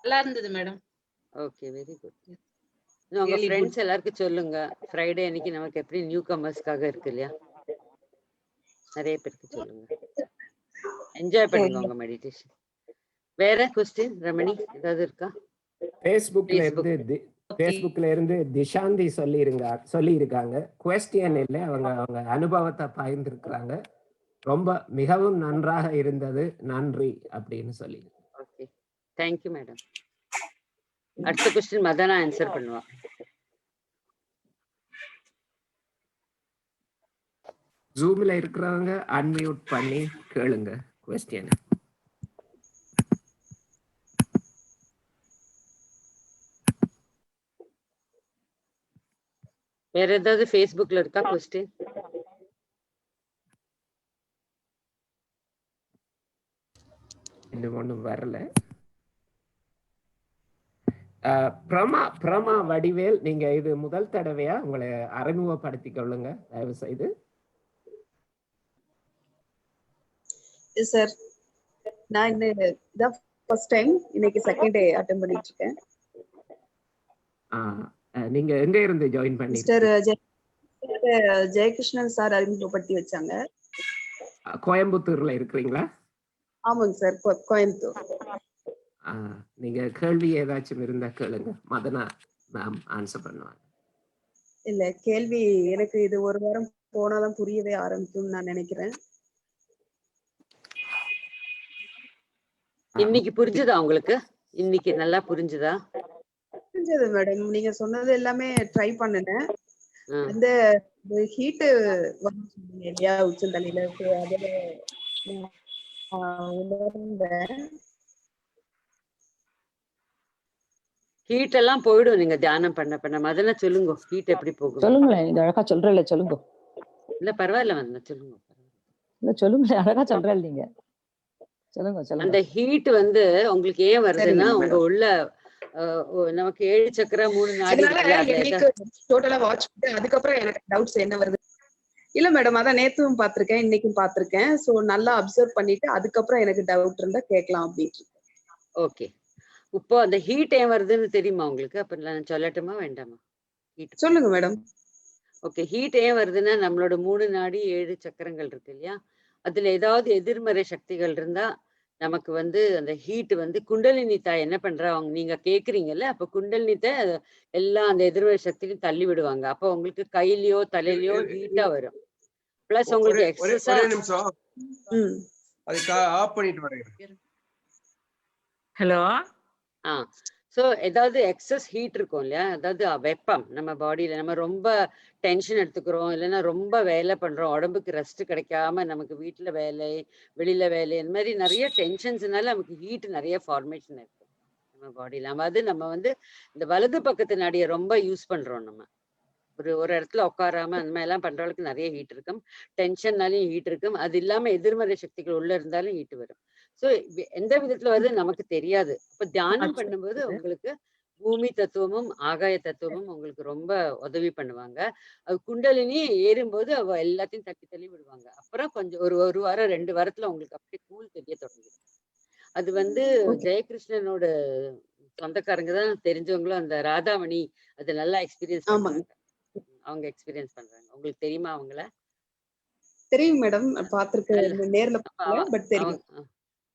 நல்லா இருந்தது மேடம். Okay, very good. உங்க ஃப்ரெண்ட்ஸ் எல்லாருக்கும் சொல்லுங்க. ஃப்ரைடே அன்னைக்கு நமக்கு எப்படி நியூ கமர்ஸ்க்காக இருக்கு இல்லையா, நிறைய பேருக்கு சொல்லுங்க. என்ஜாய் பண்ணுங்க உங்க மெடிடேஷன். வேற क्वेश्चन ரமணி ஏதாவது இருக்கா? ஃபேஸ்புக்ல இருந்து திஷாந்தி சொல்லி இருக்காங்க. குவெஸ்டியன் இல்லை, அவங்க அனுபவத்தை பகிர்ந்திருக்கிறாங்க. ரொம்ப மிகவும் நன்றாக இருந்தது, நன்றி அப்படின்னு சொல்லி. Okay, thank you madam. அடுத்த क्वेश्चन மதனா ஆன்சர் பண்ணுவா. ஜூம்ல இருக்கிறவங்க அன்மியூட் பண்ணி கேளுங்க क्वेश्चन. வேற ஏதாவது ஃபேஸ்புக்ல இருக்கா क्वेश्चन? இன்னும் ஒன்றும் வரல. பிரமா வடிவேல், நீங்க இது முதல் தடவையா உங்களை அறிமுகப்படுத்திக் கொள்ளுங்க தயவு செய்து. சார், நான் இதான் ஃபர்ஸ்ட் டைம், இன்னைக்கு செகண்ட் டே அட்டெண்ட் பண்ணிட்டு இருக்கேன். நீங்க எங்க இருந்து ஜாயின் பண்ணி? மிஸ்டர் ஜெயகிருஷ்ணன் சார் அறிமுகப்படுத்தி வச்சாங்க. கோயம்புத்தூர்ல இருக்கிறீங்களா? ஆமாங்க சார், கோயம்புத்தூர். நீங்க கேள்வி ஏதாச்சும் இருந்தா கேளுங்க, மதனா மேம் ஆன்சர் பண்ணுவாங்க. இல்ல, கேள்வி எனக்கு இது ஒரு வாரம் போனாதான் புரியவே ஆரம்பிக்கும் நான் நினைக்கிறேன். இன்னைக்கு புரிஞ்சுதா உங்களுக்கு? இன்னைக்கு நல்லா புரிஞ்சுதா? புரிஞ்சது மேடம். நீங்க சொன்னது எல்லாமே ட்ரை பண்ணினேன். அந்த ஹீட் சொன்னீங்க இல்லையா உச்சந்தலையில, ஹீட் எல்லாம் போயிடும் நீங்க தியானம் பண்ண பண்ண. மதனா சொல்லுங்க, ஹீட் எப்படி போகும்? சொல்லுங்களேன், நீங்க அழகா சொல்றல, சொல்லுங்க. இல்ல பரவாயில்ல மதனா, சொல்லுங்க. இல்ல சொல்லுங்க, அழகா சொல்றல நீங்க, சொல்லுங்க சொல்லுங்க. அந்த ஹீட் உங்களுக்கு ஏன் வருதுன்னா, உங்க உள்ள நமக்கு 7 சக்கரம் 3 நாடி டோட்டலா வாட்ச் பண்ணி அதுக்கப்புறம் எனக்கு டவுட்ஸ் என்ன வருது. இல்ல மேடம், அதான் நேத்தும் பாத்திருக்கேன், இன்னைக்கும் பாத்திருக்கேன். சோ நல்லா அப்சர்வ் பண்ணிட்டு அதுக்கப்புறம் எனக்கு டவுட் இருந்தா கேட்கலாம் அப்படின்னு. ஓகே, இப்போ அந்த ஹீட் ஏன் வருதுன்னு தெரியுமா உங்களுக்கு? அப்ப நான் சொல்லட்டுமா வேண்டாமா? ஹீட் சொல்லுங்க மேடம். ஓகே, ஹீட் ஏன் வருதுன்னா, நம்மளோட 3 நாடி 7 சக்கரங்கள் இருக்கு இல்லையா, அதுல ஏதாவது எதிர்மறை சக்திகள் இருந்தா நமக்கு அந்த ஹீட் குண்டலினி தாய் என்ன பண்றா, அவங்க நீங்க கேக்குறீங்கல்ல, அப்ப குண்டலினி தாய் எல்லாம் அந்த எதிர்மறை சக்தியும் தள்ளி விடுவாங்க. அப்ப உங்களுக்கு கையிலயோ தலையிலயோ ஹீட்டா வரும். பிளஸ் உங்களுக்கு எக்ஸஸா ஹலோ. ஸோ ஏதாவது எக்ஸஸ் ஹீட் இருக்கும் இல்லையா, அதாவது வெப்பம் நம்ம பாடியில, நம்ம ரொம்ப டென்ஷன் எடுத்துக்கிறோம், இல்லைன்னா ரொம்ப வேலை பண்றோம், உடம்புக்கு ரெஸ்ட் கிடைக்காம நமக்கு வீட்டுல வேலை வெளியில வேலை, இந்த மாதிரி நிறைய டென்ஷன்ஸ்னால நமக்கு ஹீட் நிறைய ஃபார்மேஷன் இருக்கு நம்ம பாடியில. நம்ம இந்த வலது பக்கத்து நாடியை ரொம்ப யூஸ் பண்றோம். நம்ம ஒரு இடத்துல உட்காராம அந்த மாதிரி எல்லாம் பண்றவங்களுக்கு நிறைய ஹீட் இருக்கும். டென்ஷன்னாலையும் ஹீட் இருக்கும். அது இல்லாம எதிர்மறை சக்திகள் உள்ள இருந்தாலும் ஹீட் வரும். சோ எந்த விதத்துல வருது நமக்கு தெரியாது. அப்ப தியானம் பண்ணும்போது உங்களுக்கு பூமி தத்துவமும் ஆகாய தத்துவமும் உங்களுக்கு ரொம்ப உதவி பண்ணுவாங்க. அது குண்டலினி ஏறும்போது அவ எல்லாத்தையும் தட்டி தள்ளி விடுவாங்க. அப்புறம் கொஞ்சம் ஒரு வாரம் 2 வாரத்துல உங்களுக்கு அப்படியே கூழ் தெரிய தொடங்கிடும். அது ஜெயகிருஷ்ணனோட சொந்தக்காரங்க தான் தெரிஞ்சவங்களும், அந்த ராதாமணி அது நல்லா எக்ஸ்பீரியன்ஸ் பண்ணுவாங்க. அவங்க எக்ஸ்பீரியன்ஸ் பண்றாங்க. உங்களுக்கு தெரியுமா அவங்கள? தெரியும் மேடம், பாத்துர்க்கேன் நேர்ல, பட் தெரியும்.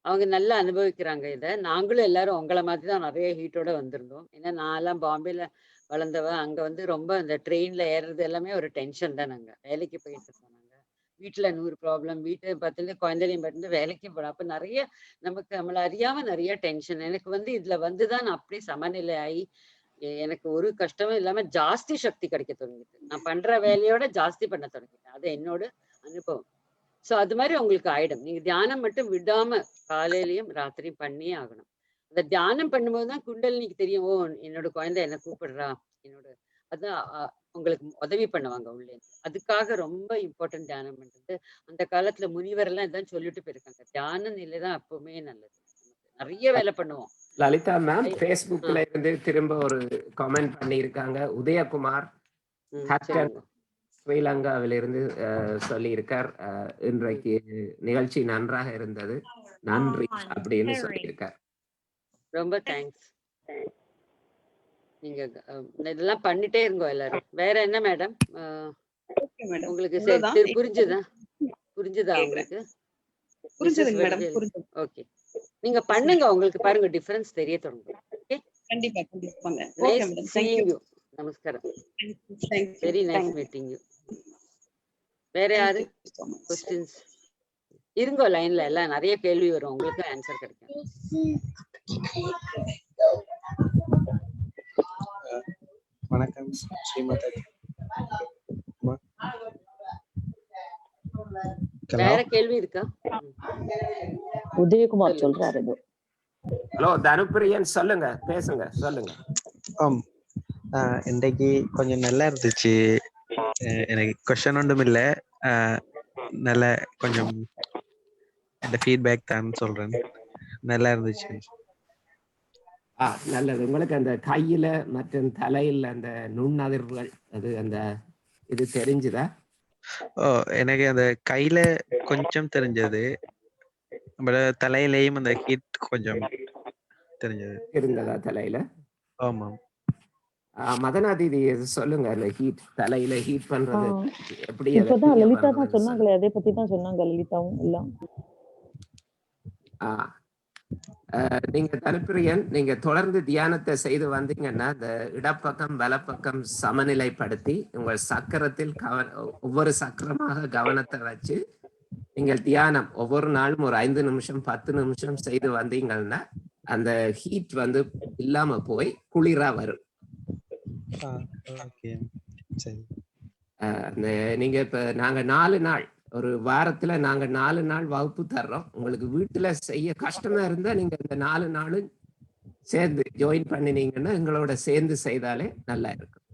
அவங்க நல்லா அனுபவிக்கிறாங்க இதை. நாங்களும் எல்லாரும் உங்களை மாதிரி தான் நிறைய ஹீட்டோட வந்திருந்தோம். ஏன்னா நான் எல்லாம் பாம்பேல வளர்ந்தவ. அங்க வந்து ரொம்ப அந்த ட்ரெயின்ல ஏறுறது எல்லாமே ஒரு டென்ஷன் தான். நாங்க வேலைக்கு போயிட்டு இருக்கோம். நாங்க வீட்டுல 100 ப்ராப்ளம், வீட்டை பார்த்துட்டு குழந்தைகளையும் பார்த்துட்டு வேலைக்கு போறோம். அப்ப நிறைய நமக்கு நம்மள அறியாம நிறைய டென்ஷன். எனக்கு வந்து இதுல வந்துதான் நான் அப்படியே சமநிலை ஆகி எனக்கு ஒரு கஷ்டமும் இல்லாம ஜாஸ்தி சக்தி கிடைக்க தொடங்கிட்டு. நான் பண்ற வேலையோட ஜாஸ்தி பண்ண தொடங்கிட்டேன். அது என்னோட அனுபவம். சோ அது மாதிரி உங்களுக்கு ஆயிடும். நீங்க தியானம் மட்டும் விடாம காலையிலயும் ராத்திரியும் பண்ணியே ஆகணும். அந்த தியானம் பண்ணும்போது தான் குண்டலினிக்கு தெரியும். ஓ, என்னோட குழந்தை என்ன கூப்பிடுறா, என்னோட அதான் உங்களுக்கு உதவி பண்ணுவாங்க உள்ளே இருந்து. அதுக்காக ரொம்ப இம்பார்ட்டன்ட் தியானம் பண்றது. அந்த காலத்துல முனிவர் எல்லாம் இதான் சொல்லிட்டு போயிருக்காங்க. தியான நிலை தான் எப்பவுமே நல்லது. நிறைய வேலை பண்ணுவோம். லலிதா மேம் Facebookல இருந்து திரும்ப ஒரு கமெண்ட் பண்ணியிருக்காங்க. உதயகுமார் ஸ்ரீலங்காவிலிருந்து சொல்லி இருக்கார், இன்றைக்கு நிகழ்ச்சி நன்றாக இருந்தது, நன்றி அப்படின்னு சொல்லியிருக்கார். ரொம்ப தேங்க்ஸ். நீங்க இதெல்லாம் பண்ணிட்டே இருங்கோ எல்லாரும். வேற என்ன மேடம் உங்களுக்கு புரிஞ்சுதா உங்களுக்கு? ஓகே, நீங்க பண்ணுங்க, உங்களுக்கு பாருங்க டிஃபரன்ஸ் தெரிய தொடங்கும். ஓகே, கண்டிப்பா கண்டிப்பா. நமஸ்காரம். Very nice meeting you. வேற யாரு क्वेश्चंस? இருங்கோ லைன்ல, எல்லாம் நிறைய கேள்வி வரும், உங்களுக்கு ஆன்சர் கிடைக்கும். வணக்கம் ஸ்ரீமதி. வேற கேள்வி இருக்கா? உதயகுமார் சொல்றாரு. ஹலோ தனுப்பிரியன், சொல்லுங்க, பேசுங்க, சொல்லுங்க. இன்றைக்கு கொஞ்சம் நல்லா இருந்துச்சு. எனக்கு கொஸ்டின் ஒன்றும் இல்லை, நல்ல கொஞ்சம் இந்த ஃபீட்பேக் தான் சொல்றேன். நல்லா இருந்துச்சு. நல்லது. உங்களுக்கு அந்த கையில மற்றும் தலையில அந்த நுண்ணதிர்வுகள் அது அந்த இது தெரிஞ்சுதா? எனக்கு அந்த கையில கொஞ்சம் தெரிஞ்சது, தலையிலையும் அந்த ஹீட் கொஞ்சம் தெரிஞ்சது. இருந்ததா தலையில? ஆமா. மதனாதீதி சொல்லுங்க, அந்த ஹீட் தலையில ஹீட் பண்றது எப்படி? இப்பதான் லலிதா தான் சொன்னாங்களே, அதை பத்தி தான் சொன்னாங்க லலிதாவும் எல்லாம். நீங்க தனுப்பிரியன், நீங்க தொடர்ந்து தியானத்தை செய்து வந்தீங்கன்னா இந்த இடப்பக்கம் வலப்பக்கம் சமநிலைப்படுத்தி உங்கள் சக்கரத்தில் ஒவ்வொரு சக்கரமாக கவனத்தை வச்சு நீங்கள் தியானம் ஒவ்வொரு நாளும் ஒரு 5 நிமிஷம் 10 நிமிஷம் செய்து வந்தீங்கன்னா அந்த ஹீட் வந்து இல்லாம போய் குளிரா வரும். நீங்க இப்ப நாங்க 4 நாள் ஒரு வாரத்துல நாங்க 4 நாள் வகுப்பு தர்றோம். உங்களுக்கு வீட்டுல செய்ய கஷ்டமா இருந்தா நீங்க இந்த 4 நாளும் சேர்ந்து ஜாயின் பண்ணினீங்கன்னா எங்களோட சேர்ந்து செய்தாலே நல்லா இருக்கும்.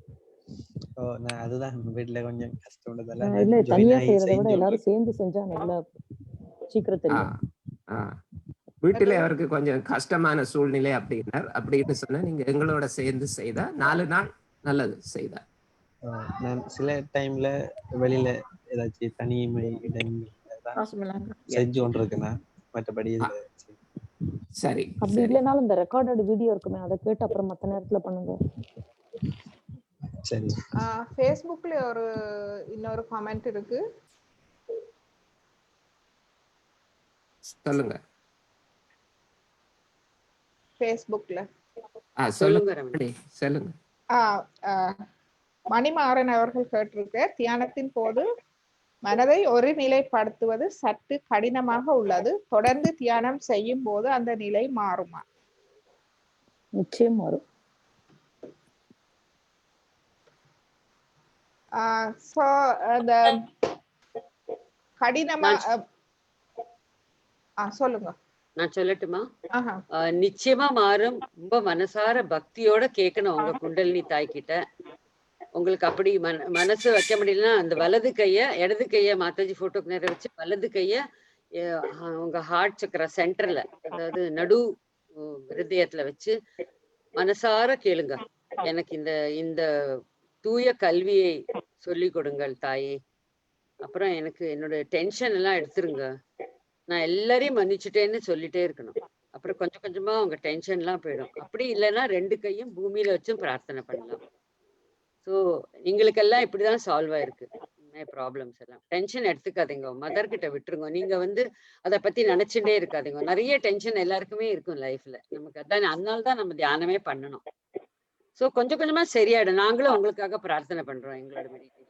அதுதான் வீட்டுல கொஞ்சம் கஷ்டம். இல்ல, தனியா செய்யறதை விட எல்லாரும் சேர்ந்து செஞ்சா நல்லா சீக்கிரம் தெரியும். வீட்டுல அவருக்கு கொஞ்சம் கஷ்டமான சூழ்நிலை அப்படின்னு சொன்னா நீங்க எங்களோட சேர்ந்து செய்தா 4 நாள் நல்லது செய்தா. நான் சில டைம்ல வெளியில ஏதாச்சும் தனிமை செஞ்சு கொண்டு இருக்கேன்னா மற்றபடி சரி. அப்படி இல்லைனாலும் இந்த ரெக்கார்டட் வீடியோ இருக்குமே, அதை கேட்டு அப்புறம் மற்ற நேரத்துல பண்ணுங்க. சரி. ஃபேஸ்புக்ல இன்னொரு கமெண்ட் இருக்கு, சொல்லுங்க. ஃபேஸ்புக்ல சொல்லுங்க. மணிமாறன் அவர்கள் கேட்டிருக்க, தியானத்தின் போது மனதை ஒருநிலைப்படுத்துவது சற்று கடினமாக உள்ளது. தொடர்ந்து தியானம் செய்யும் போது அந்த நிலை மாறுமா? நிச்சயம் மாறும். அந்த கடினமா சொல்லுங்க. நான் சொல்லட்டுமா? நிச்சயமா மாறும். ரொம்ப மனசார பக்தியோட கேட்கணும் உங்க குண்டலினி தாய் கிட்ட. உங்களுக்கு அப்படி மனசு வைக்க முடியலன்னா அந்த வலது கைய இடது கைய மாதாஜி போட்டோக்கு நேரம் வச்சு வலது கைய உங்க ஹார்ட் சக்கர சென்டர்ல, அதாவது நடு ஹிருதயத்துல வச்சு மனசார கேளுங்க. எனக்கு இந்த தூய கல்வியை சொல்லி கொடுங்கள் தாயே. அப்புறம் எனக்கு என்னோட டென்ஷன் எல்லாம் எடுத்துருங்க. நான் எல்லாரையும் மன்னிச்சுட்டேன்னு சொல்லிட்டே இருக்கணும். அப்புறம் கொஞ்சம் கொஞ்சமா உங்க டென்ஷன் எல்லாம் போயிடும். அப்படி இல்லைன்னா 2 கையும் பூமியில வச்சும் பிரார்த்தனை பண்ணலாம். ஸோ எங்களுக்கெல்லாம் இப்படிதான் சால்வ் ஆயிருக்கு ப்ராப்ளம்ஸ் எல்லாம். டென்ஷன் எடுத்துக்காதீங்க, மதர் கிட்ட விட்டுருங்க. நீங்க வந்து அதை பத்தி நினைச்சுட்டே இருக்காதீங்க. நிறைய டென்ஷன் எல்லாருக்குமே இருக்கும் லைஃப்ல. நமக்கு அதான், அதனால தான் நம்ம தியானமே பண்ணணும். சோ கொஞ்சம் கொஞ்சமா சரியாயிடும். நாங்களும் உங்களுக்காக பிரார்த்தனை பண்றோம் எங்களோட மெடிடேஷன்.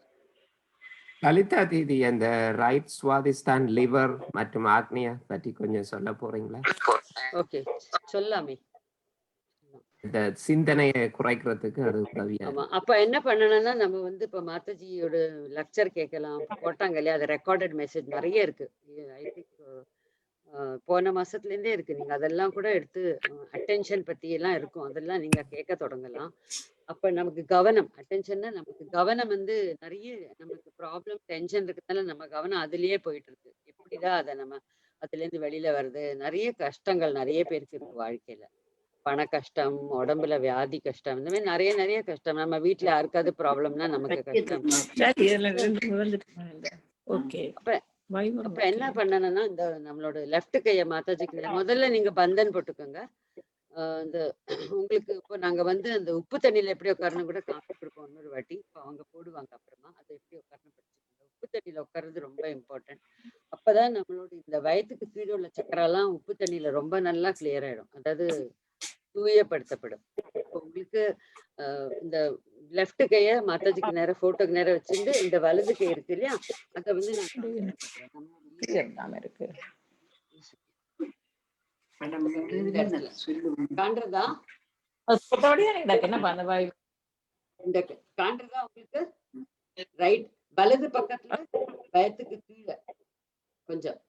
லலிதா தீதி, அந்த ரைட் சுவாதிஸ்தான் லிவர் மற்றும் ஆக்னியா பற்றி கொஞ்சம் சொல்ல போறீங்களா? ஓகே, சொல்லாமே. இந்த சிந்தனையை குறைக்கிறதுக்கு அது உதவியா ஆமா, அப்ப என்ன பண்ணணும்னா நம்ம வந்து இப்ப மாதாஜியோட லெக்சர் கேட்கலாம். போட்டாங்க இல்லையா, அது ரெக்கார்டட் மெசேஜ் நிறைய இருக்கு. ஐ திங்க் போன மாசத்துல இருந்தே இருக்கு. நீங்க அதெல்லாம் கூட எடுத்து அட்டென்ஷன் பத்தி எல்லாம் இருக்கும், அதெல்லாம் நீங்க கேட்க தொடங்கலாம். அப்ப நமக்கு கவனம், அட்டென்ஷன்னா நமக்கு கவனம் வந்து நிறைய நமக்கு ப்ராப்ளம் டென்ஷன் இருக்கிறதுனால நம்ம கவனம் அதுலயே போயிட்டு இருக்கு. எப்படிதான் அதை நம்ம அதுல இருந்து வெளியில வருது? நிறைய கஷ்டங்கள் நிறைய பேருக்கு இருக்கு வாழ்க்கையில. பண கஷ்டம், உடம்புல வியாதி கஷ்டம், இந்த மாதிரி நிறைய நிறைய கஷ்டம். நம்ம வீட்டுல யாருக்காவது ப்ராப்ளம்னா நமக்கு கஷ்டம். அப்ப என்ன பண்ணணும்னா, இந்த நம்மளோட லெஃப்ட் கைய மாதாஜிக்கு முதல்ல நீங்க பந்தன் போட்டுக்கோங்க. இந்த உங்களுக்கு இப்போ நாங்க வந்து அந்த உப்பு தண்ணியில எப்படி உட்காரணும் கூட காமிச்சு கொடுப்போம் இன்னொரு வாட்டி. இப்போ அவங்க போடுவாங்க அப்புறமா அதை எப்படி உட்காரணும் படிச்சுக்கோங்க. உப்பு தண்ணியில உட்கார்றது ரொம்ப இம்பார்ட்டன்ட். அப்பதான் நம்மளோட இந்த வயத்துக்கு கீழே உள்ள சக்கரெல்லாம் உப்பு தண்ணியில ரொம்ப நல்லா கிளியர் ஆயிடும், அதாவது தூயப்படுத்தப்படும். இப்போ உங்களுக்கு இந்த லெஃப்ட் கைய மாதாஜிக்கு நேரம் போட்டோக்கு நேரம் வச்சுட்டு இந்த வலது கை இருக்கு இல்லையா, அதை வந்து நான் இருக்கு காண்றதா இந்த காண்றதா உங்களுக்கு ரைட் வலது பக்கத்துல வயத்துக்கு கீழே கொஞ்சம்,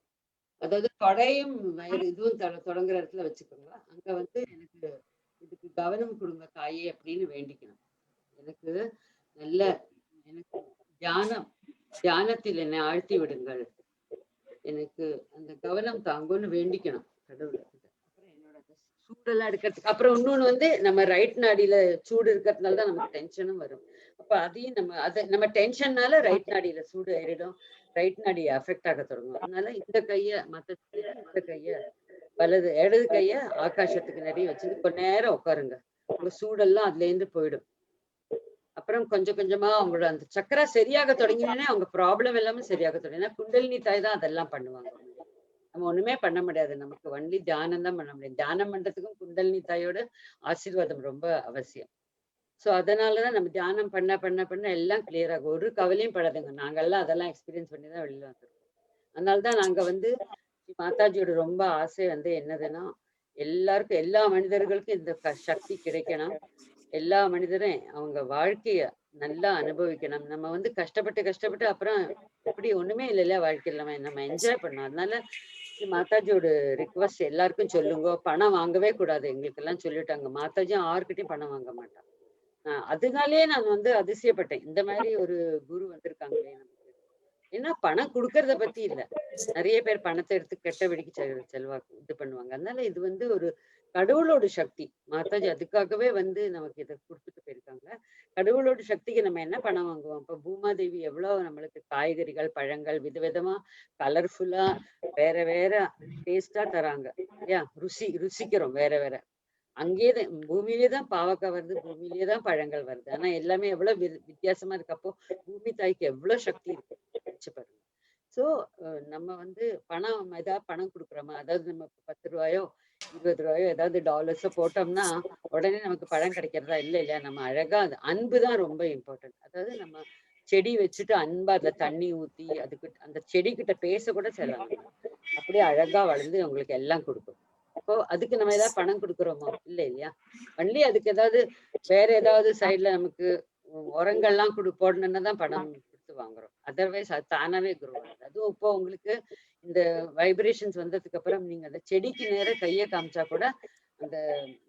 அதாவது தொடையும் வயிறு இதுவும் தொடங்குற இடத்துல வச்சுக்கோங்க. அங்க வந்து எனக்கு இதுக்கு கவனம் கொடுங்க தாயே அப்படின்னு வேண்டிக்கணும். எனக்கு நல்ல எனக்கு தியானத்தில் என்னை ஆழ்த்தி விடுங்கள், எனக்கு அந்த கவனம் தாங்குன்னு வேண்டிக்கணும் கடவுளை. அப்புறம் என்னோட சூடெல்லாம் எடுக்கிறதுக்கு அப்புறம் இன்னொன்னு வந்து நம்ம ரைட் நாடியில சூடு இருக்கிறதுனால தான் நமக்கு டென்ஷனும் வரும். அப்ப அதையும் நம்ம டென்ஷன்னால ரைட் நாடியில சூடு ஏறிடும், ரைட் நாடி அஃபெக்ட் ஆக தொடங்கும். அதனால இந்த கைய இந்த கைய வலது இடது கைய ஆகாசத்துக்கு நிறைய வச்சுட்டு கொஞ்ச நேரம் உட்காருங்க. உங்க சூடெல்லாம் அதுல இருந்து போயிடும். அப்புறம் கொஞ்சம் கொஞ்சமா அவங்களோட அந்த சக்கரா சரியாக தொடங்கினே அவங்க ப்ராப்ளம் எல்லாமே சரியாக தொடங்கினா குண்டலினி தாய் தான் அதெல்லாம் பண்ணுவாங்க. நம்ம ஒண்ணுமே பண்ண முடியாது, நமக்கு ஒன்லி தியானம் தான் பண்ண முடியும். தியானம் பண்றதுக்கும் குண்டலினி தாயோட ஆசீர்வாதம் ரொம்ப அவசியம். சோ அதனாலதான் நம்ம தியானம் பண்ண பண்ண பண்ண எல்லாம் கிளியர் ஆகும். ஒரு கவலையும் படாதுங்க. நாங்கெல்லாம் அதெல்லாம் எக்ஸ்பீரியன்ஸ் பண்ணி தான் வெளியில வந்துருக்கோம். அதனாலதான் நாங்க வந்து மாதாஜியோட ரொம்ப ஆசை வந்து என்னதுன்னா, எல்லாருக்கும் எல்லா மனிதர்களுக்கும் இந்த சக்தி கிடைக்கணும். எல்லா மனிதரும் அவங்க வாழ்க்கைய நல்லா அனுபவிக்கணும். நம்ம வந்து கஷ்டப்பட்டு அப்புறம் எப்படி ஒண்ணுமே இல்லைல்ல வாழ்க்கையில, நம்ம என்ஜாய் பண்ணோம். அதனால மாதாஜியோட ரிக்வஸ்ட் எல்லாருக்கும் சொல்லுங்க. பணம் வாங்கவே கூடாது எங்களுக்கு எல்லாம் சொல்லிட்டாங்க. மாதாஜியும் யாருக்கிட்டையும் பணம் வாங்க மாட்டான். அதனாலேயே நான் வந்து அதிசயப்பட்டேன், இந்த மாதிரி ஒரு குரு வந்திருக்காங்களே நமக்கு. ஏன்னா பணம் கொடுக்கறத பத்தி இல்ல, நிறைய பேர் பணத்தை எடுத்து கெட்ட வெடிக்கு செல்வாக்கு இது பண்ணுவாங்க. அதனால இது வந்து ஒரு கடவுளோட சக்தி. மாதாஜி அதுக்காகவே வந்து நமக்கு இதை கொடுத்துட்டு போயிருக்காங்க. கடவுளோட சக்திக்கு நம்ம என்ன பணம் வாங்குவோம்? இப்ப பூமாதேவி எவ்வளவு நம்மளுக்கு காய்கறிகள், பழங்கள் விதவிதமா கலர்ஃபுல்லா வேற வேற டேஸ்டா தராங்க இல்லையா? ருசிக்கிறோம் வேற வேற. அங்கேயேதான் பூமியிலே தான் பாவக்காய் வருது, பூமியிலேயே தான் பழங்கள் வருது. ஆனா எல்லாமே எவ்வளவு வித்தியாசமா இருக்கப்போ பூமி தாய்க்கு எவ்வளவு சக்தி இருக்கு வச்சு பாருங்க. சோ நம்ம வந்து ஏதாவது பணம் கொடுக்குறோமா, அதாவது நம்ம 10 ரூபாயோ 20 ரூபாயோ ஏதாவது டாலர்ஸோ போட்டோம்னா உடனே நமக்கு பழம் கிடைக்கிறதா? இல்லையா? நம்ம அழகா அன்பு தான் ரொம்ப இம்பார்ட்டன்ட். அதாவது நம்ம செடி வச்சுட்டு அன்பா அதுல தண்ணி ஊத்தி அதுக்கு அந்த செடி கிட்ட பேச கூட செல்லலாம். அப்படியே அழகா வளர்ந்து உங்களுக்கு எல்லாம் கொடுக்கும். அப்போ அதுக்கு நம்ம ஏதாவது பணம் கொடுக்குறோமா? இல்லை இல்லையா? ஒன்லி அதுக்கு ஏதாவது வேற ஏதாவது சைட்ல நமக்கு உரங்கள்லாம் போடணும்னா தான் பணம் கொடுத்து வாங்குறோம். அதர்வைஸ் அது தானாவே குரோ ஆகுது. அதுவும் இப்போ உங்களுக்கு இந்த வைப்ரேஷன்ஸ் வந்ததுக்கு அப்புறம் நீங்க அந்த செடிக்கு நேரம் கையை காமிச்சா கூட அந்த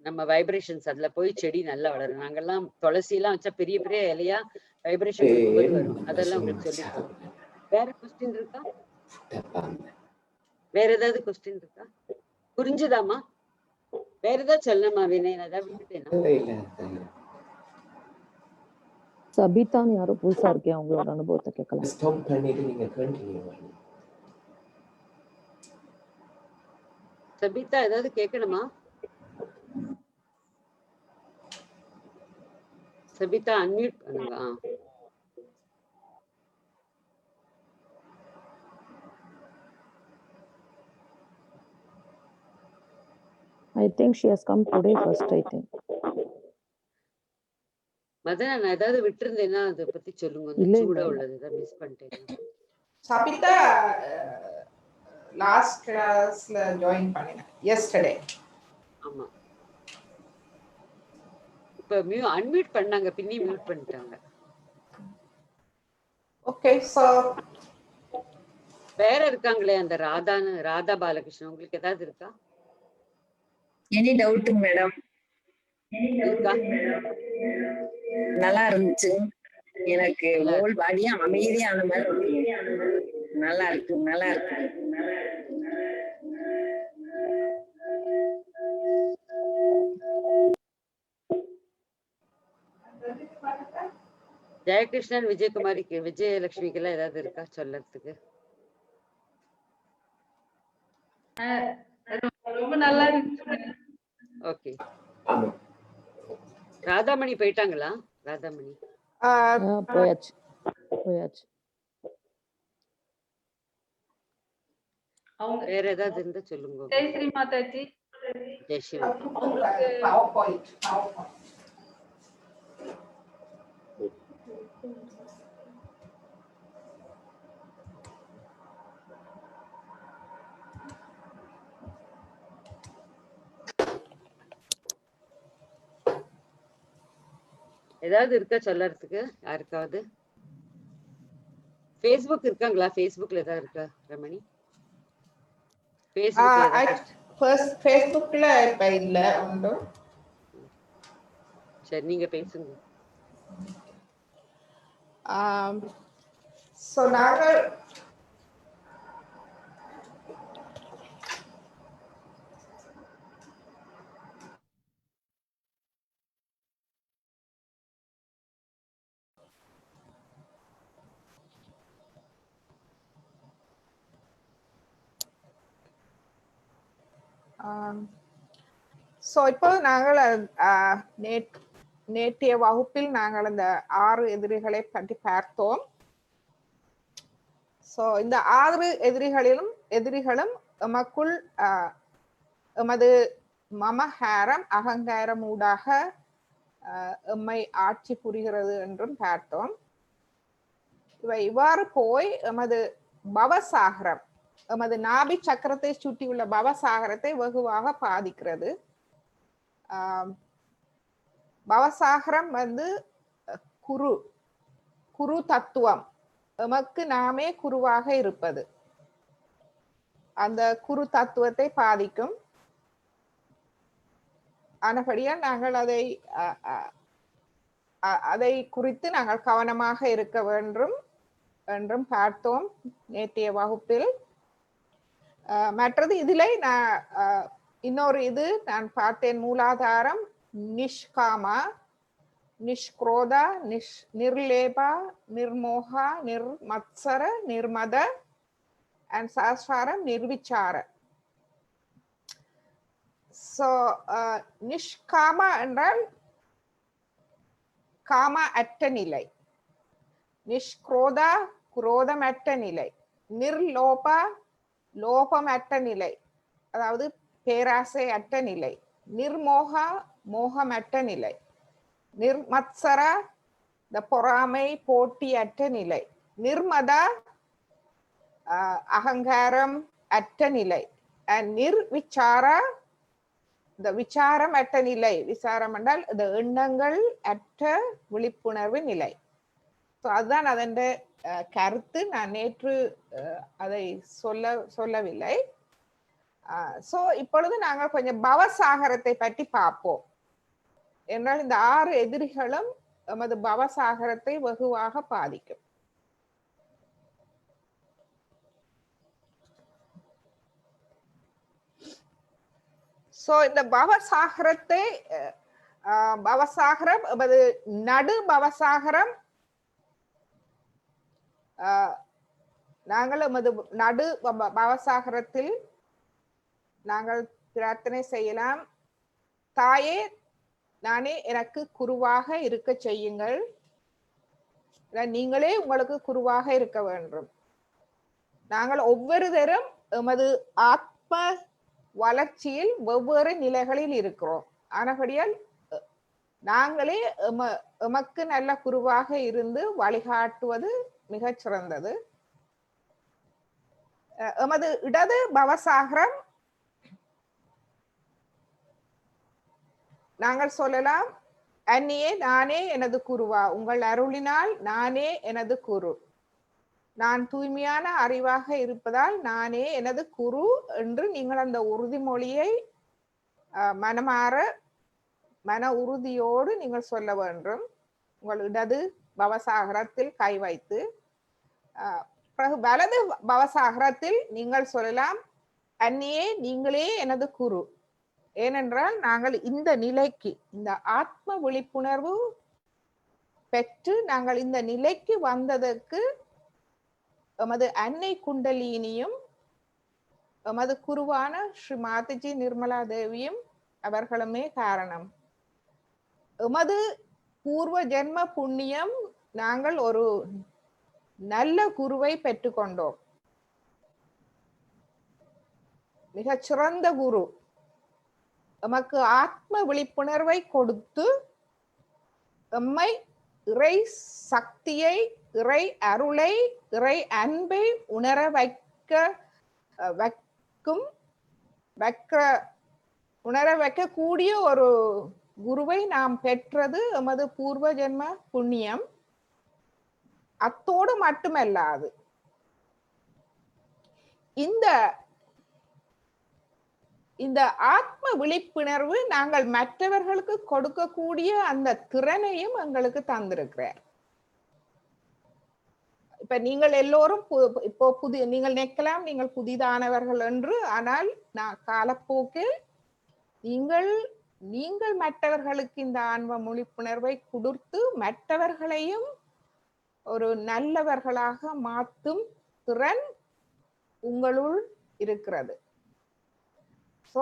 நம்ம வைப்ரேஷன்ஸ் அதுல போய் செடி நல்லா வளரும். நாங்கெல்லாம் துளசி எல்லாம் வச்சா பெரிய பெரிய இலையா வைப்ரேஷன் வரும். அதெல்லாம் உங்களுக்கு சொல்லிருக்கோம். வேற கொஸ்டின் இருக்கா? வேற ஏதாவது கொஸ்டின் இருக்கா? புரிஞ்சுதாமா? வேற ஏதாவது சொல்லணுமா வினய்? ஏதாவது விட்டுட்டேனா? சபிதான்னு யாரோ புதுசா இருக்கேன், அவங்களோட அனுபவத்தை கேட்கலாம். சபிதா ஏதாவது கேட்கணுமா? சபிதா அன்மியூட் பண்ணுங்க. I think she has come today first, I think. Madan நான் ஏதாவது விட்டுருந்தேன்னா அதை பத்தி சொல்லுங்க. இல்ல, இல்ல, சூடா இல்ல. உள்ளது ஏதாவது மிஸ் பண்ணிட்டேன். சபிதா லாஸ்ட் கிளாஸ்ல ஜாயின் பண்ணினேன் yesterday. ஆமா, இப்ப அன்மியூட் பண்ணாங்க, பின்னி மியூட் பண்ணிட்டாங்க. ஓகே, சோ வேற இருக்காங்களே அந்த ராதா பாலகிருஷ்ணன், உங்களுக்கு ஏதாவது இருக்கா? எனி டவுட்டுங்க மேடம்? இருக்கா? நல்லா இருந்துச்சு. எனக்கு ஹோல் பாடியா அமைதியான மாதிரி இருக்கு. நல்லா இருக்கு, நல்லா இருக்கு. ஜெயகிருஷ்ணன், விஜயகுமாரிக்கு, விஜயலட்சுமிக்கு எல்லாம் ஏதாவது இருக்கா சொல்லறதுக்கு? ரொம்ப நல்லா இருந்துச்சு. ஓகே. ராதாமணி போயிட்டாங்களா? ராதாமணி போயாச்சு போயாச்சு. அவங்க வேற ஏதாவது இருந்தா சொல்லுங்க. ஜெயஸ்ரீ மாதாஜி, ஜெயஸ்ரீ ஏதாவது இருக்கா சொல்லறதுக்கு யாருக்காவது? Facebook இருக்காங்களா? Facebookல ஏதாவது இருக்கா ரமணி? Facebookல இப்ப இல்ல உண்டு. சரி, நீங்க பேசுங்க. சோ நாங்கள் ஸோ இப்போ நாங்கள் நேற்றைய வகுப்பில் நாங்கள் இந்த 6 எதிரிகளை பற்றி பார்த்தோம். ஸோ இந்த 6 எதிரிகளும் எமக்குள் எமது மமஹாரம் அகங்காரம் ஊடாக எம்மை ஆட்சி புரிகிறது என்றும் பார்த்தோம். இவை இவ்வாறு போய் எமது பவசாகரம், எமது நாபி சக்கரத்தை சுற்றியுள்ள பவசாகரத்தை வெகுவாக பாதிக்கிறது. பவசாகரம் வந்து குரு தத்துவம், எமக்கு நாமே குருவாக இருப்பது. அந்த குரு தத்துவத்தை பாதிக்கும். ஆனபடியால் நாங்கள் அதை குறித்து நாங்கள் கவனமாக இருக்க வேண்டும் என்றும் பார்த்தோம் நேற்றைய வகுப்பில். மற்றது இதில் இன்னொரு நான் பார்த்தேன், மூலாதாரம் நிஷ்காமா, நிஷ்க்ரோதா, நிர்லேபா, நிர்மோகா, நிர்மத்சர, நிர்மத அண்ட் சாஸ்வாரம் நிர்விச்சார. ஸோ நிஷ்காமா என்றால் காம அற்ற நிலை, நிஷ்க்ரோதா குரோதமற்ற நிலை, நிர்லோபா லோபமற்ற நிலை, அதாவது பேராசை அற்ற நிலை, நிர்மோகா மோகமற்ற நிலை, நிர்மத்சரா இந்த பொறாமை போட்டி அற்ற நிலை, நிர்மதா அகங்காரம் அற்ற நிலை, நிர்விச்சாரா இந்த விசாரம் அற்ற நிலை. விசாரம் என்றால் இந்த எண்ணங்கள் அற்ற விழிப்புணர்வு நிலை. ஸோ அதுதான் அதன் கருத்து. நான் நேற்று அதை சொல்லவில்லை. ஸோ இப்பொழுது நாங்கள் கொஞ்சம் பவசாகரத்தை பற்றி பார்ப்போம். என்றால் இந்த 6 எதிரிகளும் எமது பவசாகரத்தை வெகுவாக பாதிக்கும். ஸோ இந்த பவசாகரம் எமது நடு பவசாகரம். நாங்கள் எமது நடு பவசாகரத்தில் நாங்கள் பிரார்த்தனை செய்யலாம். தாயே, நானே எனக்கு குருவாக இருக்க செய்யுங்கள். நீங்களே உங்களுக்கு குருவாக இருக்க வேண்டும். நாங்கள் ஒவ்வொருத்தரும் எமது ஆத்ம வளர்ச்சியில் வெவ்வேறு நிலைகளில் இருக்கிறோம். ஆனபடியால் நாங்களே எமக்கு நல்ல குருவாக இருந்து வழிகாட்டுவது மிகச் சிறந்தது. எமது இடது பவசாகரம் நாங்கள் சொல்லலாம், அன்னியே நானே எனது குருவா, உங்கள் அருளினால் நானே எனது குரு, நான் தூய்மையான அறிவாக இருப்பதால் நானே எனது குரு என்று நீங்கள் அந்த உறுதிமொழியை மனமாற மன உறுதியோடு நீங்கள் சொல்ல வேண்டும். உங்கள் இடது பவசாகரத்தில் கை வைத்து பிறகு வலது பவசாகரத்தில் நீங்கள் சொல்லலாம், அன்னியே நீங்களே எனது குரு. ஏனென்றால் நாங்கள் இந்த நிலைக்கு, இந்த ஆத்ம விழிப்புணர்வு பெற்று நாங்கள் இந்த நிலைக்கு வந்ததற்கு எமது அன்னை குண்டலினியும் எமது குருவான ஸ்ரீ மாதாஜி நிர்மலா தேவியும் அவர்களுமே காரணம். எமது பூர்வ ஜென்ம புண்ணியம், நாங்கள் ஒரு நல்ல குருவை பெற்றுக்கொண்டோம். மிகச்சிறந்த குரு எமக்கு ஆத்ம விழிப்புணர்வை கொடுத்து எம்மை இறை சக்தியை, இறை அருளை, இறை அன்பை உணர உணர வைக்கக்கூடிய ஒரு குருவை நாம் பெற்றது எமது பூர்வ ஜென்ம புண்ணியம். அத்தோடு மட்டுமல்லாது இந்த ஆத்ம விழிப்புணர்வு நாங்கள் மற்றவர்களுக்கு கொடுக்கக்கூடிய அந்த திறனையும் எங்களுக்கு தந்திருக்கிறார். இப்ப நீங்கள் எல்லோரும் இப்போ நீங்கள் நினைக்கலாம் நீங்கள் புதிதானவர்கள் என்று. ஆனால் நான் காலப்போக்கில் நீங்கள் மற்றவர்களுக்கு இந்த ஆன்ம விழிப்புணர்வை கொடுத்து மற்றவர்களையும் ஒரு நல்லவர்களாக மாற்றும் திறன் உங்களுள் இருக்கிறது. சோ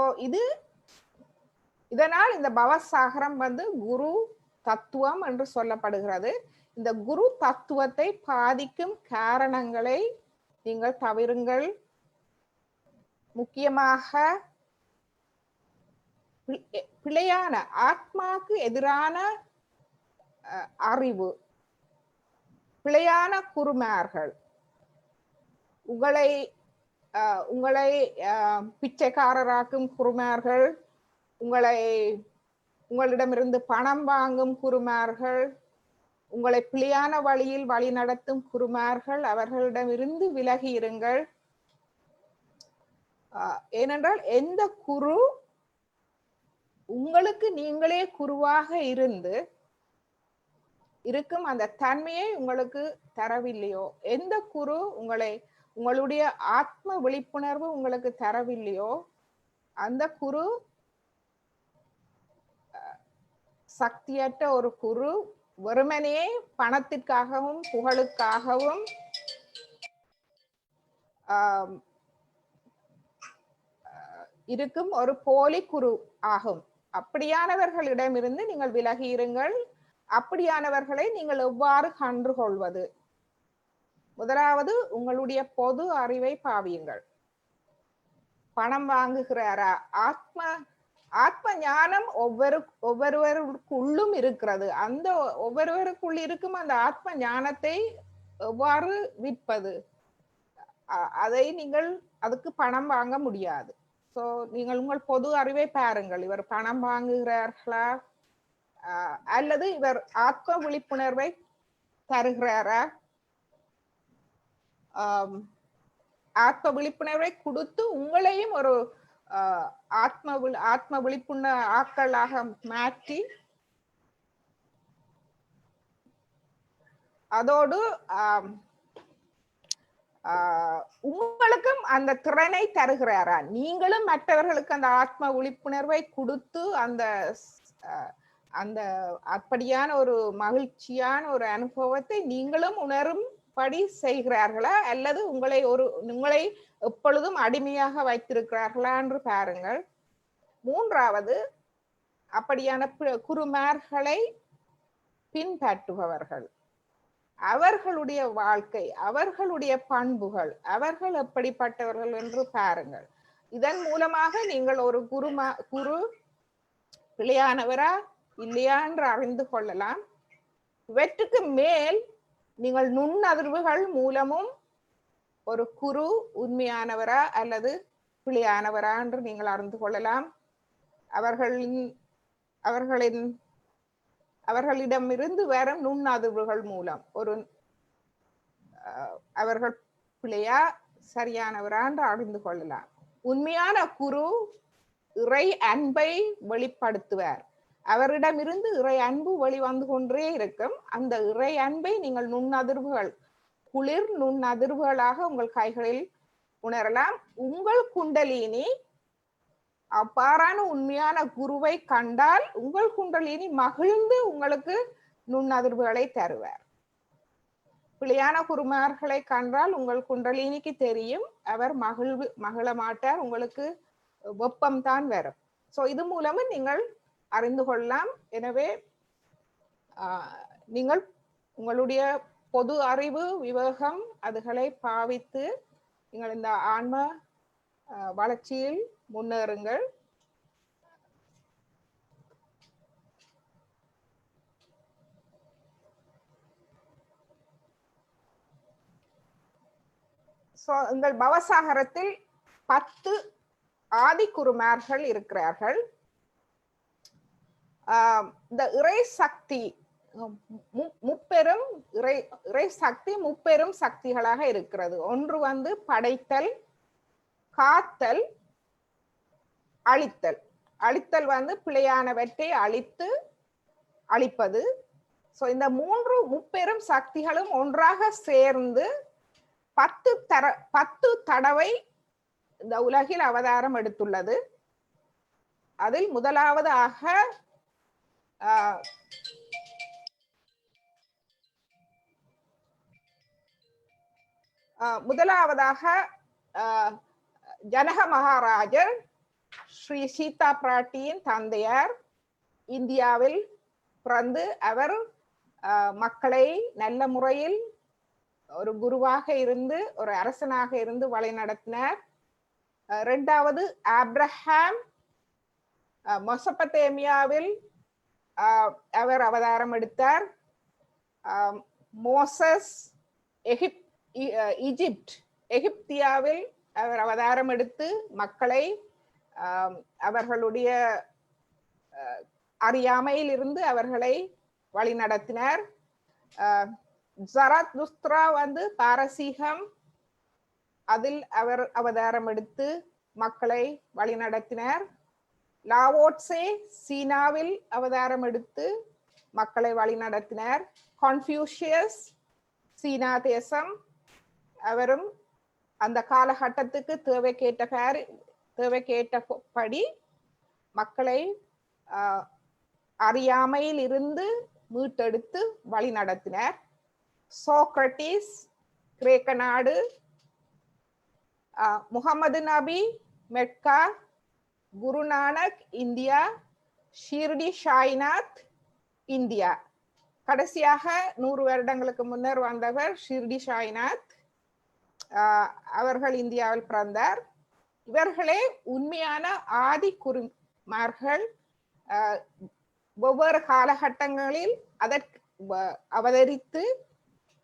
இதனால் இந்த பவசாகரம் குரு தத்துவம் என்று சொல்லப்படுகிறது. இந்த குரு தத்துவத்தை பாதிக்கும் காரணங்களை நீங்கள் தவிருங்கள். முக்கியமாக பிழையான ஆத்மாக்கு எதிரான அறிவு, பிழையான குருமார்கள், உங்களை பிச்சைக்காரராக்கும் குருமார்கள், உங்களிடமிருந்து பணம் வாங்கும் குருமார்கள், உங்களை பிழையான வழியில் வழி நடத்தும் குருமார்கள், அவர்களிடமிருந்து விலகி இருங்கள். ஏனென்றால் எந்த குரு உங்களுக்கு நீங்களே குருவாக இருந்து இருக்கும் அந்த தன்மையை உங்களுக்கு தரவில்லையோ, எந்த குரு உங்களுடைய ஆத்ம விழிப்புணர்வு உங்களுக்கு தரவில்லையோ, அந்த குரு சக்தியற்ற ஒரு குரு, வெறுமனே பணத்திற்காகவும் புகழுக்காகவும் இருக்கும் ஒரு போலி குரு ஆகும். அப்படியானவர்களிடமிருந்து நீங்கள் விலகி இருங்கள். அப்படியானவர்களை நீங்கள் எவ்வாறு கண்டுகொள்வது? முதலாவது உங்களுடைய பொது அறிவை பாவியுங்கள். பணம் வாங்குகிறாரா? ஆத்ம ஞானம் ஒவ்வொருவருக்குள்ளும் இருக்கிறது. அந்த ஒவ்வொருவருக்குள் இருக்கும் அந்த ஆத்ம ஞானத்தை எவ்வாறு விற்பது? அதை நீங்கள் அதுக்கு பணம் வாங்க முடியாது. சோ நீங்கள் உங்கள் பொது அறிவை பாருங்கள். இவர் பணம் வாங்குகிறார்களா அல்லது இவர் ஆத்ம விழிப்புணர்வை தருகிறாரா? ஆத்ம விழிப்புணர்வை கொடுத்து உங்களையும் ஒரு ஆத்ம விழிப்புணர்வு ஆக்களாக மாற்றி அதோடு உங்களுக்கும் அந்த திறனை தருகிறாரா? நீங்களும் மற்றவர்களுக்கு அந்த ஆத்ம விழிப்புணர்வை கொடுத்து அந்த அப்படியான ஒரு மகிழ்ச்சியான ஒரு அனுபவத்தை நீங்களும் உணரும்படி செய்கிறார்களா? அல்லது உங்களை எப்பொழுதும் அடிமையாக வைத்திருக்கிறார்களா என்று பாருங்கள். மூன்றாவது, அப்படியான குருமார்களை பின்பற்றுபவர்கள், அவர்களுடைய வாழ்க்கை, அவர்களுடைய பண்புகள், அவர்கள் எப்படிப்பட்டவர்கள் என்று பாருங்கள். இதன் மூலமாக நீங்கள் ஒரு குரு பிழையானவரா இல்லையா என்று அறிந்து கொள்ளலாம். இவற்றுக்கு மேல் நீங்கள் நுண்ணதிர்வுகள் மூலமும் ஒரு குரு உண்மையானவரா அல்லது பிழையானவரா என்று நீங்கள் அறிந்து கொள்ளலாம். அவர்களிடமிருந்து வரும் நுண்ணதிர்வுகள் மூலம் அவர்கள் பிழையா சரியானவரா என்று அறிந்து கொள்ளலாம். உண்மையான குரு இறை அன்பை வெளிப்படுத்துவார். அவரிடமிருந்து இறை அன்பு வெளிவந்து கொண்டே இருக்கும். அந்த இறை அன்பை நீங்கள் நுண்ணதிர்வுகள், குளிர் நுண்ணதிர்வுகளாக உங்கள் கைகளில் உணரலாம். உங்கள் குண்டலினி அவ்வாறான உண்மையான குருவை கண்டால் உங்கள் குண்டலினி மகிழ்ந்து உங்களுக்கு நுண்ணதிர்வுகளை தருவார். பிழையான குருமார்களை கண்டால் உங்கள் குண்டலினிக்கு தெரியும், அவர் மகிழ மாட்டார், உங்களுக்கு வெப்பம் தான் வரும். ஸோ இது மூலமும் நீங்கள் அறிந்து கொள்ளலாம். எனவே நீங்கள் உங்களுடைய பொது அறிவு, விவேகம் அதுகளை பாவித்து நீங்கள் இந்த ஆன்ம வளர்ச்சியில் முன்னேறுங்கள். எங்கள் பவசாகரத்தில் 10 ஆதிக்குருமார்கள் இருக்கிறார்கள். இந்த இறை சக்தி முப்பெரும் இறை சக்தி முப்பெரும் சக்திகளாக இருக்கிறது. ஒன்று படைத்தல், காத்தல், அழித்தல். அழித்தல் பிழையானவற்றை அழிப்பது. ஸோ இந்த முப்பெரும் சக்திகளும் ஒன்றாக சேர்ந்து 10 தடவை இந்த உலகில் அவதாரம் எடுத்துள்ளது. அதில் முதலாவதாக ஜனக மகாராஜர் ஸ்ரீ சீதா பிராட்டியின் தந்தையார் இந்தியாவில் பிறந்து அவர் மக்களை நல்ல முறையில் ஒரு குருவாக இருந்து ஒரு அரசனாக இருந்து வழி நடத்தினார். இரண்டாவது ஆப்ரஹாம் மெசொப்பொத்தேமியாவில் அவர் அவதாரம் எடுத்தார். மோசஸ் எகிப்தியாவில் அவர் அவதாரம் எடுத்து மக்களை அவர்களுடைய அறியாமையில் இருந்து அவர்களை வழி நடத்தினார். ஜரதுஸ்த்ரா பாரசீகம், அதில் அவர் அவதாரம் எடுத்து மக்களை வழி நடத்தினார். லாவோட்சே சீனாவில் அவதாரம் எடுத்து மக்களை வழி நடத்தினார். கான்ஃபியூஷியஸ் சீனா தேசம், அவரும் அந்த காலகட்டத்துக்கு தேவைக்கேற்றபடி மக்களை அறியாமையில் இருந்து மீட்டெடுத்து வழி நடத்தினார். சோக்ரட்டிஸ் கிரேக்க நாடு, முகமது நபி Mecca, Guru Nanak India, Shirdi Sainath India. கடைசியாக 100 வருடங்களுக்கு முன்னர் வந்தவர் ஷிர்டி சாய்நாத், அவர்கள் இந்தியாவில் பிறந்தார். இவர்களே உண்மையான ஆதி குருமார்கள். ஒவ்வொரு காலகட்டங்களில் அவதரித்து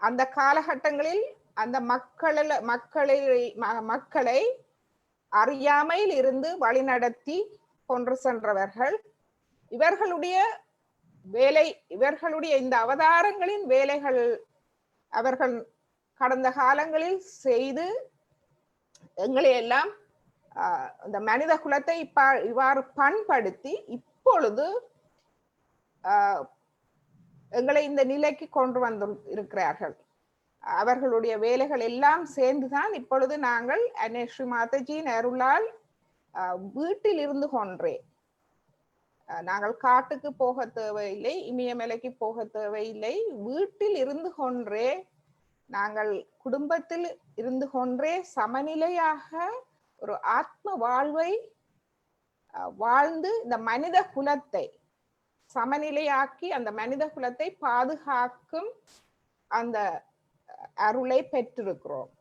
அந்த காலகட்டங்களில் அந்த மக்களை அறியாமையில் இருந்து வழிநடத்தி கொண்டு சென்றவர்கள். இவர்களுடைய இந்த அவதாரங்களின் வேலைகள் அவர்கள் கடந்த காலங்களில் செய்து எங்களை எல்லாம் இந்த மனித குலத்தை இவ்வாறு பண்படுத்தி இப்பொழுது எங்களை இந்த நிலைக்கு கொண்டு வந்து இருக்கிறார்கள். அவர்களுடைய வேலைகள் எல்லாம் சேர்ந்துதான் இப்பொழுது நாங்கள் ஸ்ரீ மாதாஜியின் அருளால் வீட்டில் இருந்து கொன்றே, நாங்கள் காட்டுக்கு போக தேவையில்லை, இமயமலைக்கு போக தேவையில்லை, வீட்டில் இருந்து கொன்றே, நாங்கள் குடும்பத்தில் இருந்து கொன்றே சமநிலையாக ஒரு ஆத்ம வாழ்வை வாழ்ந்து இந்த மனித குலத்தை சமநிலையாக்கி அந்த மனித குலத்தை பாதுகாக்கும் அந்த அருளை பெற்றிருக்கிறோம்.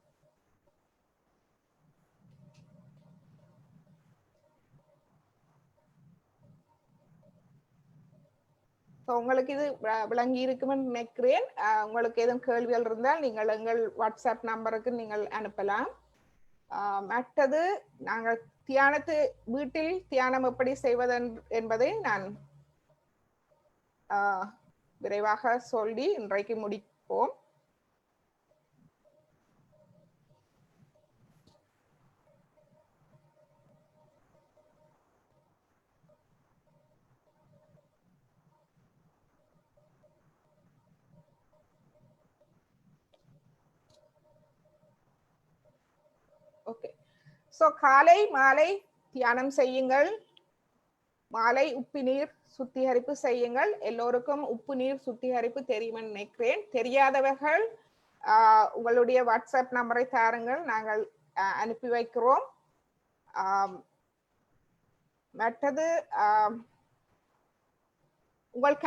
ஸோ உங்களுக்கு இது விளங்கி இருக்குமென்னு நினைக்கிறேன். உங்களுக்கு எதுவும் கேள்விகள் இருந்தால் நீங்கள் எங்கள் வாட்ஸ்அப் நம்பருக்கு நீங்கள் அனுப்பலாம். மற்றது நாங்கள் வீட்டில் தியானம் எப்படி செய்வது என்பதை நான் விரைவாக சொல்லி இன்றைக்கு முடிப்போம். ஓகே, ஸோ காலை மாலை தியானம் செய்யுங்கள். மாலை உப்பு நீர் சுத்திகரிப்பு செய்யுங்கள். எல்லோருக்கும் உப்பு நீர் சுத்திகரிப்பு தெரியுமென்னு நினைக்கிறேன். தெரியாதவர்கள் உங்களுடைய வாட்ஸ்அப் நம்பரை தாருங்கள், நாங்கள் அனுப்பி வைக்கிறோம். மற்றது உங்கள்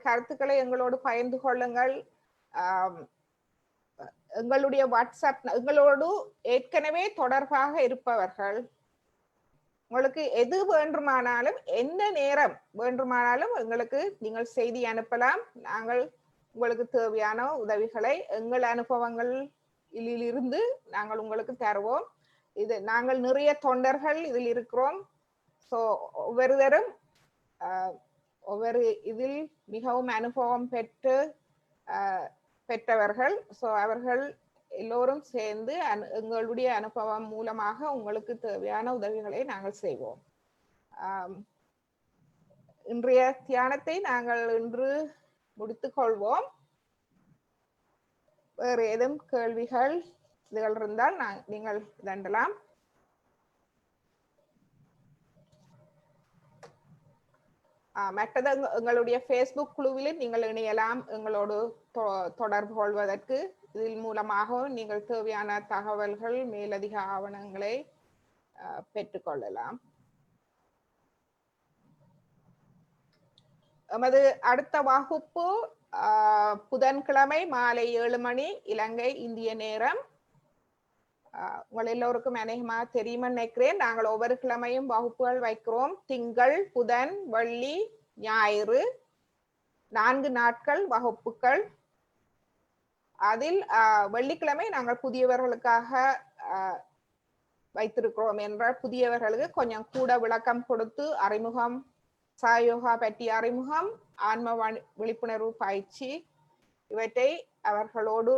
கருத்துக்களை எங்களோடு பகிர்ந்து கொள்ளுங்கள். எங்களுடைய வாட்ஸ்அப் எங்களோடு ஏற்கனவே தொடர்பாக இருப்பவர்கள் உங்களுக்கு எது வேண்டுமானாலும் எந்த நேரம் வேண்டுமானாலும் எங்களுக்கு நீங்கள் செய்தி அனுப்பலாம். நாங்கள் உங்களுக்கு தேவையான உதவிகளை எங்கள் அனுபவங்களில் இருந்து நாங்கள் உங்களுக்கு தருவோம். இது நாங்கள் நிறைய தொண்டர்கள் இதில் இருக்கிறோம். ஸோ ஒவ்வொருவரும் ஒவ்வொரு இதில் மிகவும் அனுபவம் பெற்றவர்கள். ஸோ அவர்கள் எல்லோரும் சேர்ந்து எங்களுடைய அனுபவம் மூலமாக உங்களுக்கு தேவையான உதவிகளை நாங்கள் செய்வோம். இன்றைய தியானத்தை நாங்கள் இன்று முடித்துக் கொள்வோம். வேறு ஏதும் கேள்விகள் இதுகள் இருந்தால் நீங்கள் தண்டலாம். மற்றது எங்களுடைய ஃபேஸ்புக் குழுவில் நீங்கள் இணையலாம். எங்களோடு தொடர்பு கொள்வதற்கு இதில் மூலமாக நீங்கள் தேவையான தகவல்கள் மேலதிக ஆவணங்களை பெற்றுக்கொள்ளலாம். எமது அடுத்த வகுப்பு புதன்கிழமை மாலை 7 மணி இலங்கை இந்திய நேரம். உங்கள் எல்லோருக்கும் அநேகமாக தெரியுமென்னு நினைக்கிறேன். நாங்கள் ஒவ்வொரு கிழமையும் வகுப்புகள் வைக்கிறோம். திங்கள், புதன், வெள்ளி, ஞாயிறு 4 நாட்கள் வகுப்புகள். அதில் வெள்ளிக்கிழமை நாங்கள் புதியவர்களுக்காக வைத்திருக்கிறோம் என்றால் புதியவர்களுக்கு கொஞ்சம் கூட விளக்கம் கொடுத்து அறிமுகம், சாயோகா பற்றிய அறிமுகம், ஆன்ம விழிப்புணர்வு பயிற்சி இவற்றை அவர்களோடு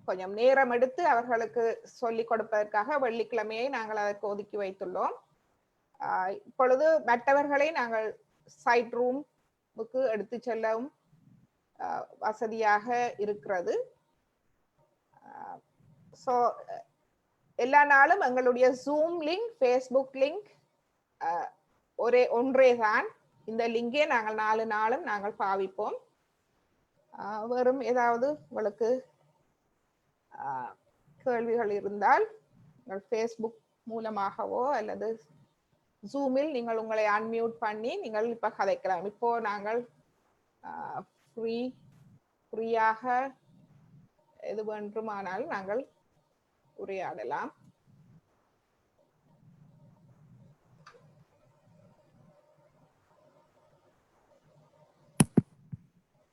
கொஞ்சம் நேரம் எடுத்து அவர்களுக்கு சொல்லிக் கொடுப்பதற்காக வெள்ளிக்கிழமையை நாங்கள் அதற்கு ஒதுக்கி வைத்துள்ளோம். இப்பொழுது மற்றவர்களை நாங்கள் சைட் ரூமுக்கு எடுத்து செல்லவும் வசதியாக இருக்கிறது. ஸோ எல்லா நாளும் எங்களுடைய ஜூம் லிங்க், ஃபேஸ்புக் லிங்க் ஒன்றே தான். இந்த லிங்கே நாங்கள் 4 நாளும் நாங்கள் பாவிப்போம். வெறும் ஏதாவது உங்களுக்கு கேள்விகள் இருந்தால் உங்கள் ஃபேஸ்புக் மூலமாகவோ அல்லது ஜூமில் நீங்கள் உங்களை அன்மியூட் பண்ணி நீங்கள் இப்போ கதைக்கலாம். இப்போ நாங்கள் ஃப்ரீயாக எது வேண்டுமானால் நாங்கள் உரையாடலாம்.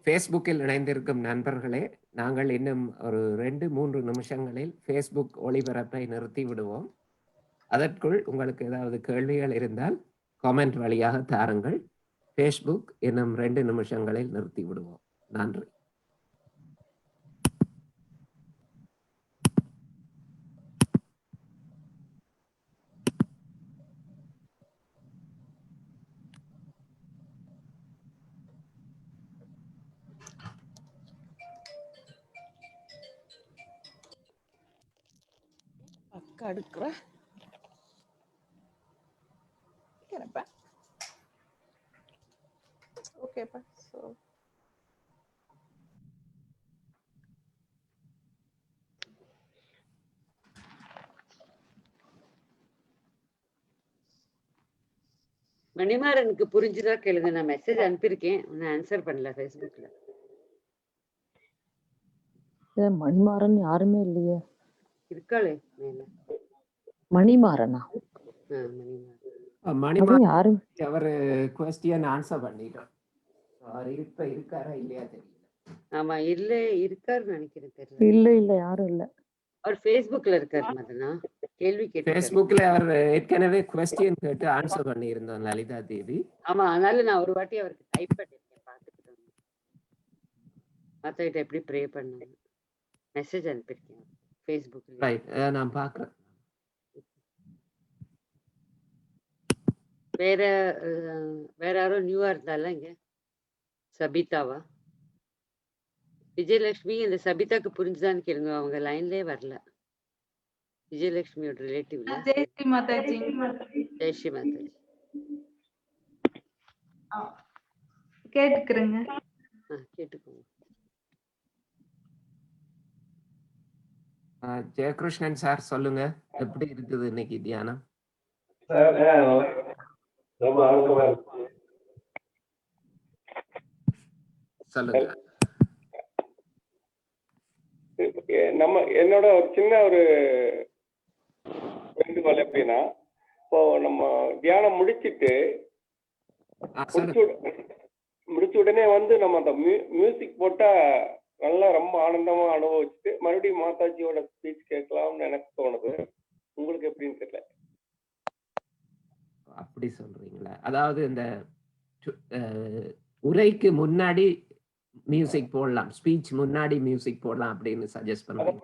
ஃபேஸ்புக்கில் இணைந்திருக்கும் நண்பர்களே, நாங்கள் இன்னும் ஒரு 2-3 நிமிஷங்களில் ஃபேஸ்புக் ஒளிபரப்பை நிறுத்தி விடுவோம். அதற்குள் உங்களுக்கு ஏதாவது கேள்விகள் இருந்தால் காமெண்ட் வழியாக தாருங்கள். ஃபேஸ்புக் இன்னும் 2 நிமிஷங்களில் நிறுத்தி விடுவோம். நன்றி. அடுக்குற ஓகேப்பா. ஸோ மணிமாறனுக்கு புரிஞ்சுதா கேளுங்க. நான் மெசேஜ் அனுப்பியிருக்கேன், நான் ஆன்சர் பண்ணல ஃபேஸ்புக்ல. மணிமாறன் யாருமே இல்லையே. இருக்காளே மேல. மணிமாறனா? மணிமாறன். மணிமா அதுவும் யாரும் அவர் கொஸ்டின் ஆன்சர் பண்ணிட்டோம். அவர் இருக்காரா இல்லையா தெரியல. ஆமா இல்ல இருக்காருன்னு நினைக்கிறேன், தெரியல. இல்ல இல்ல யாரும் இல்ல. அவர் Facebookல இருக்காரு மதனா, கேள்வி கேட்டிருக்காரு. ஃபேஸ்புக்ல அவர் ஏற்கனவே கொஸ்டின் கேட்டு ஆன்சர் பண்ணி இருந்தோம் லலிதா தேவி. ஆமா, அதனால நான் ஒரு வாட்டி அவருக்கு டைப் பண்ணிருக்கேன், பார்த்துக்கிட்டேன். மத்தகிட்ட எப்படி ப்ரே பண்ணாங்க மெசேஜ் அனுப்பியிருக்கேன் Facebookல. ரைட், நான் பார்க்குறேன். வேற வேற யாரும் நியூவா இருந்தால இங்க சபிதாவா? விஜயலட்சுமி, இந்த சபிதாக்கு புரிஞ்சுதான்னு கேளுங்க, அவங்க லைன்லயே வரல. விஜயலட்சுமியோட ரிலேட்டிவ்ல. ஜெய் ஸ்ரீ மாதாஜி. ஜெய் ஸ்ரீ மாதாஜி. கேட்டுக்கிறேங்க. கேட்டுக்கோங்க. ஜெயகிருஷ்ணன் சார் சொல்லுங்க, எப்படி இருக்குது இன்னைக்கு தியானம்? சொல்லுங்க. என்னோட ஒரு சின்ன ஒரு வேண்டுகோள் எப்படின்னா, இப்போ நம்ம தியானம் முடிச்சிட்டு முடிச்ச உடனே நம்ம அந்த மியூசிக் போட்டா நல்லா ரொம்ப ஆனந்தமா அனுபவிச்சுட்டு மறுபடியும் மாதாஜியோட ஸ்பீச் கேட்கலாம்னு எனக்கு தோணுது. உங்களுக்கு எப்படின்னு தெரியல. அப்படி சொல்றீங்களா? அதாவது இந்த உரைக்கு முன்னாடி மியூசிக் போடலாம், ஸ்பீச் முன்னாடி மியூசிக் போடலாம் அப்படின்னு சஜஸ்ட் பண்றேன்.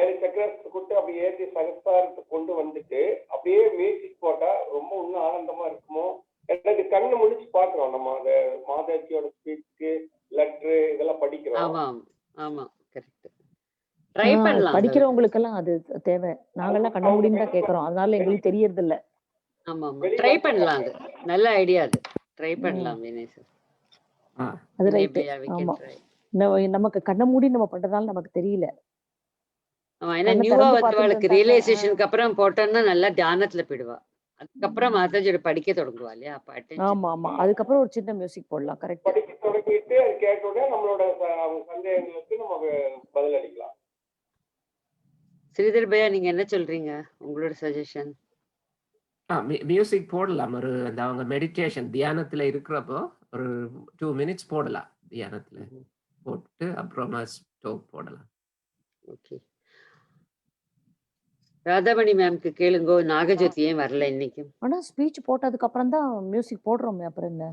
7 சக்கரத்தை கொண்டு அப்படியே ஏற்றி சகஸ்தாரத்தை கொண்டு வந்துட்டு அப்படியே மியூசிக் போட்டா ரொம்ப இன்னும் ஆனந்தமா இருக்குமோ? எனக்கு கண்ணு முடிச்சு பாக்குறோம், நம்ம அந்த மாதாஜியோட ஸ்பீச்சுக்கு லெட்டர் இதெல்லாம் படிக்கிறோம். ஆமா ஆமா கரெக்ட். ட்ரை பண்ணலாம். படிக்கிறவங்களுக்கு எல்லாம் அது தேவை. நாங்கெல்லாம் கண்ண மூடின்னு தான் கேக்குறோம், அதனால எங்களுக்கு தெரியறது இல்ல. ஆமா ட்ரை பண்ணலாம், அது நல்ல ஐடியா, அது ட்ரை பண்ணலாம் வினய் சார். அது ரைட். ஆமா, நமக்கு கண்ண மூடி நம்ம பண்றதால நமக்கு தெரியல. ஆமா, ஏன்னா நியூவா வந்தவளுக்கு ரியலைசேஷனுக்கு அப்புறம் போட்டோம்னா நல்லா தியானத்துல போயிடுவா. அதுக்கப்புறம் மாதாஜியோட படிக்க தொடங்குவா இல்லையா? அப்ப அட்டென்ஷன். ஆமா ஆமா, அதுக்கப்புறம் ஒரு சின்ன மியூசிக் போடலாம். கரெக்ட். படிக்க தொடங்கிட்டு அது கேட்ட உடனே நம்மளோட சந்தேகங்களுக்கு நம்ம பதில் அளிக்கலாம். ஸ்ரீதர் பையா, நீங்க என்ன சொல்றீங்க? உங்களோட சஜஷன்? மியூசிக் போடலாம். ஒரு அந்த அவங்க மெடிடேஷன் தியானத்துல இருக்கிறப்போ ஒரு 2 மினிட்ஸ் போடலாம், தியானத்துல போட்டு அப்புறமா ஸ்டோப் போடலாம். ஓகே. ராதாமணி மேம்க்கு கேளுங்க, நாகஜோதி ஏன் வரல இன்னைக்கு? ஆனா ஸ்பீச் போட்டதுக்கு அப்புறம் தான் மியூசிக் போடுறோமே, அப்புறம் என்ன?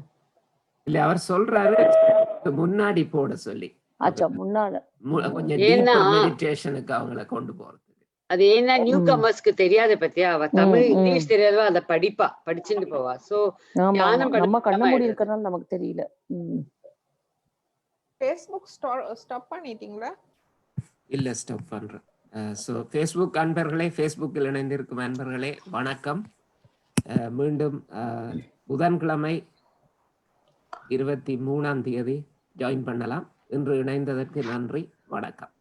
இல்ல, அவர் சொல்றாரு முன்னாடி போட சொல்லி. ஆச்சா, முன்னால கொஞ்சம் டீப்பர் மெடிடேஷனுக்கு அவங்கள கொண்டு போறது. அது ஏன்னா நியூ கமர்ஸ்க்கு தெரியாத பத்தியா, அவ தமிழ் இங்கிலீஷ் தெரியாதவா அதை படிச்சுட்டு போவா. சோ தியானம் நம்ம கண்ண மூடி இருக்கறனால நமக்கு தெரியல. Facebook ஸ்டாப் பண்ணிட்டீங்களா? இல்ல, ஸ்டாப் பண்றேன். ஸோ ஃபேஸ்புக் அன்பர்களே, ஃபேஸ்புக்கில் இணைந்திருக்கும் அன்பர்களே வணக்கம். மீண்டும் புதன்கிழமை 23ஆம் தேதி ஜாயின் பண்ணலாம். இன்று இணைந்ததற்கு நன்றி, வணக்கம்.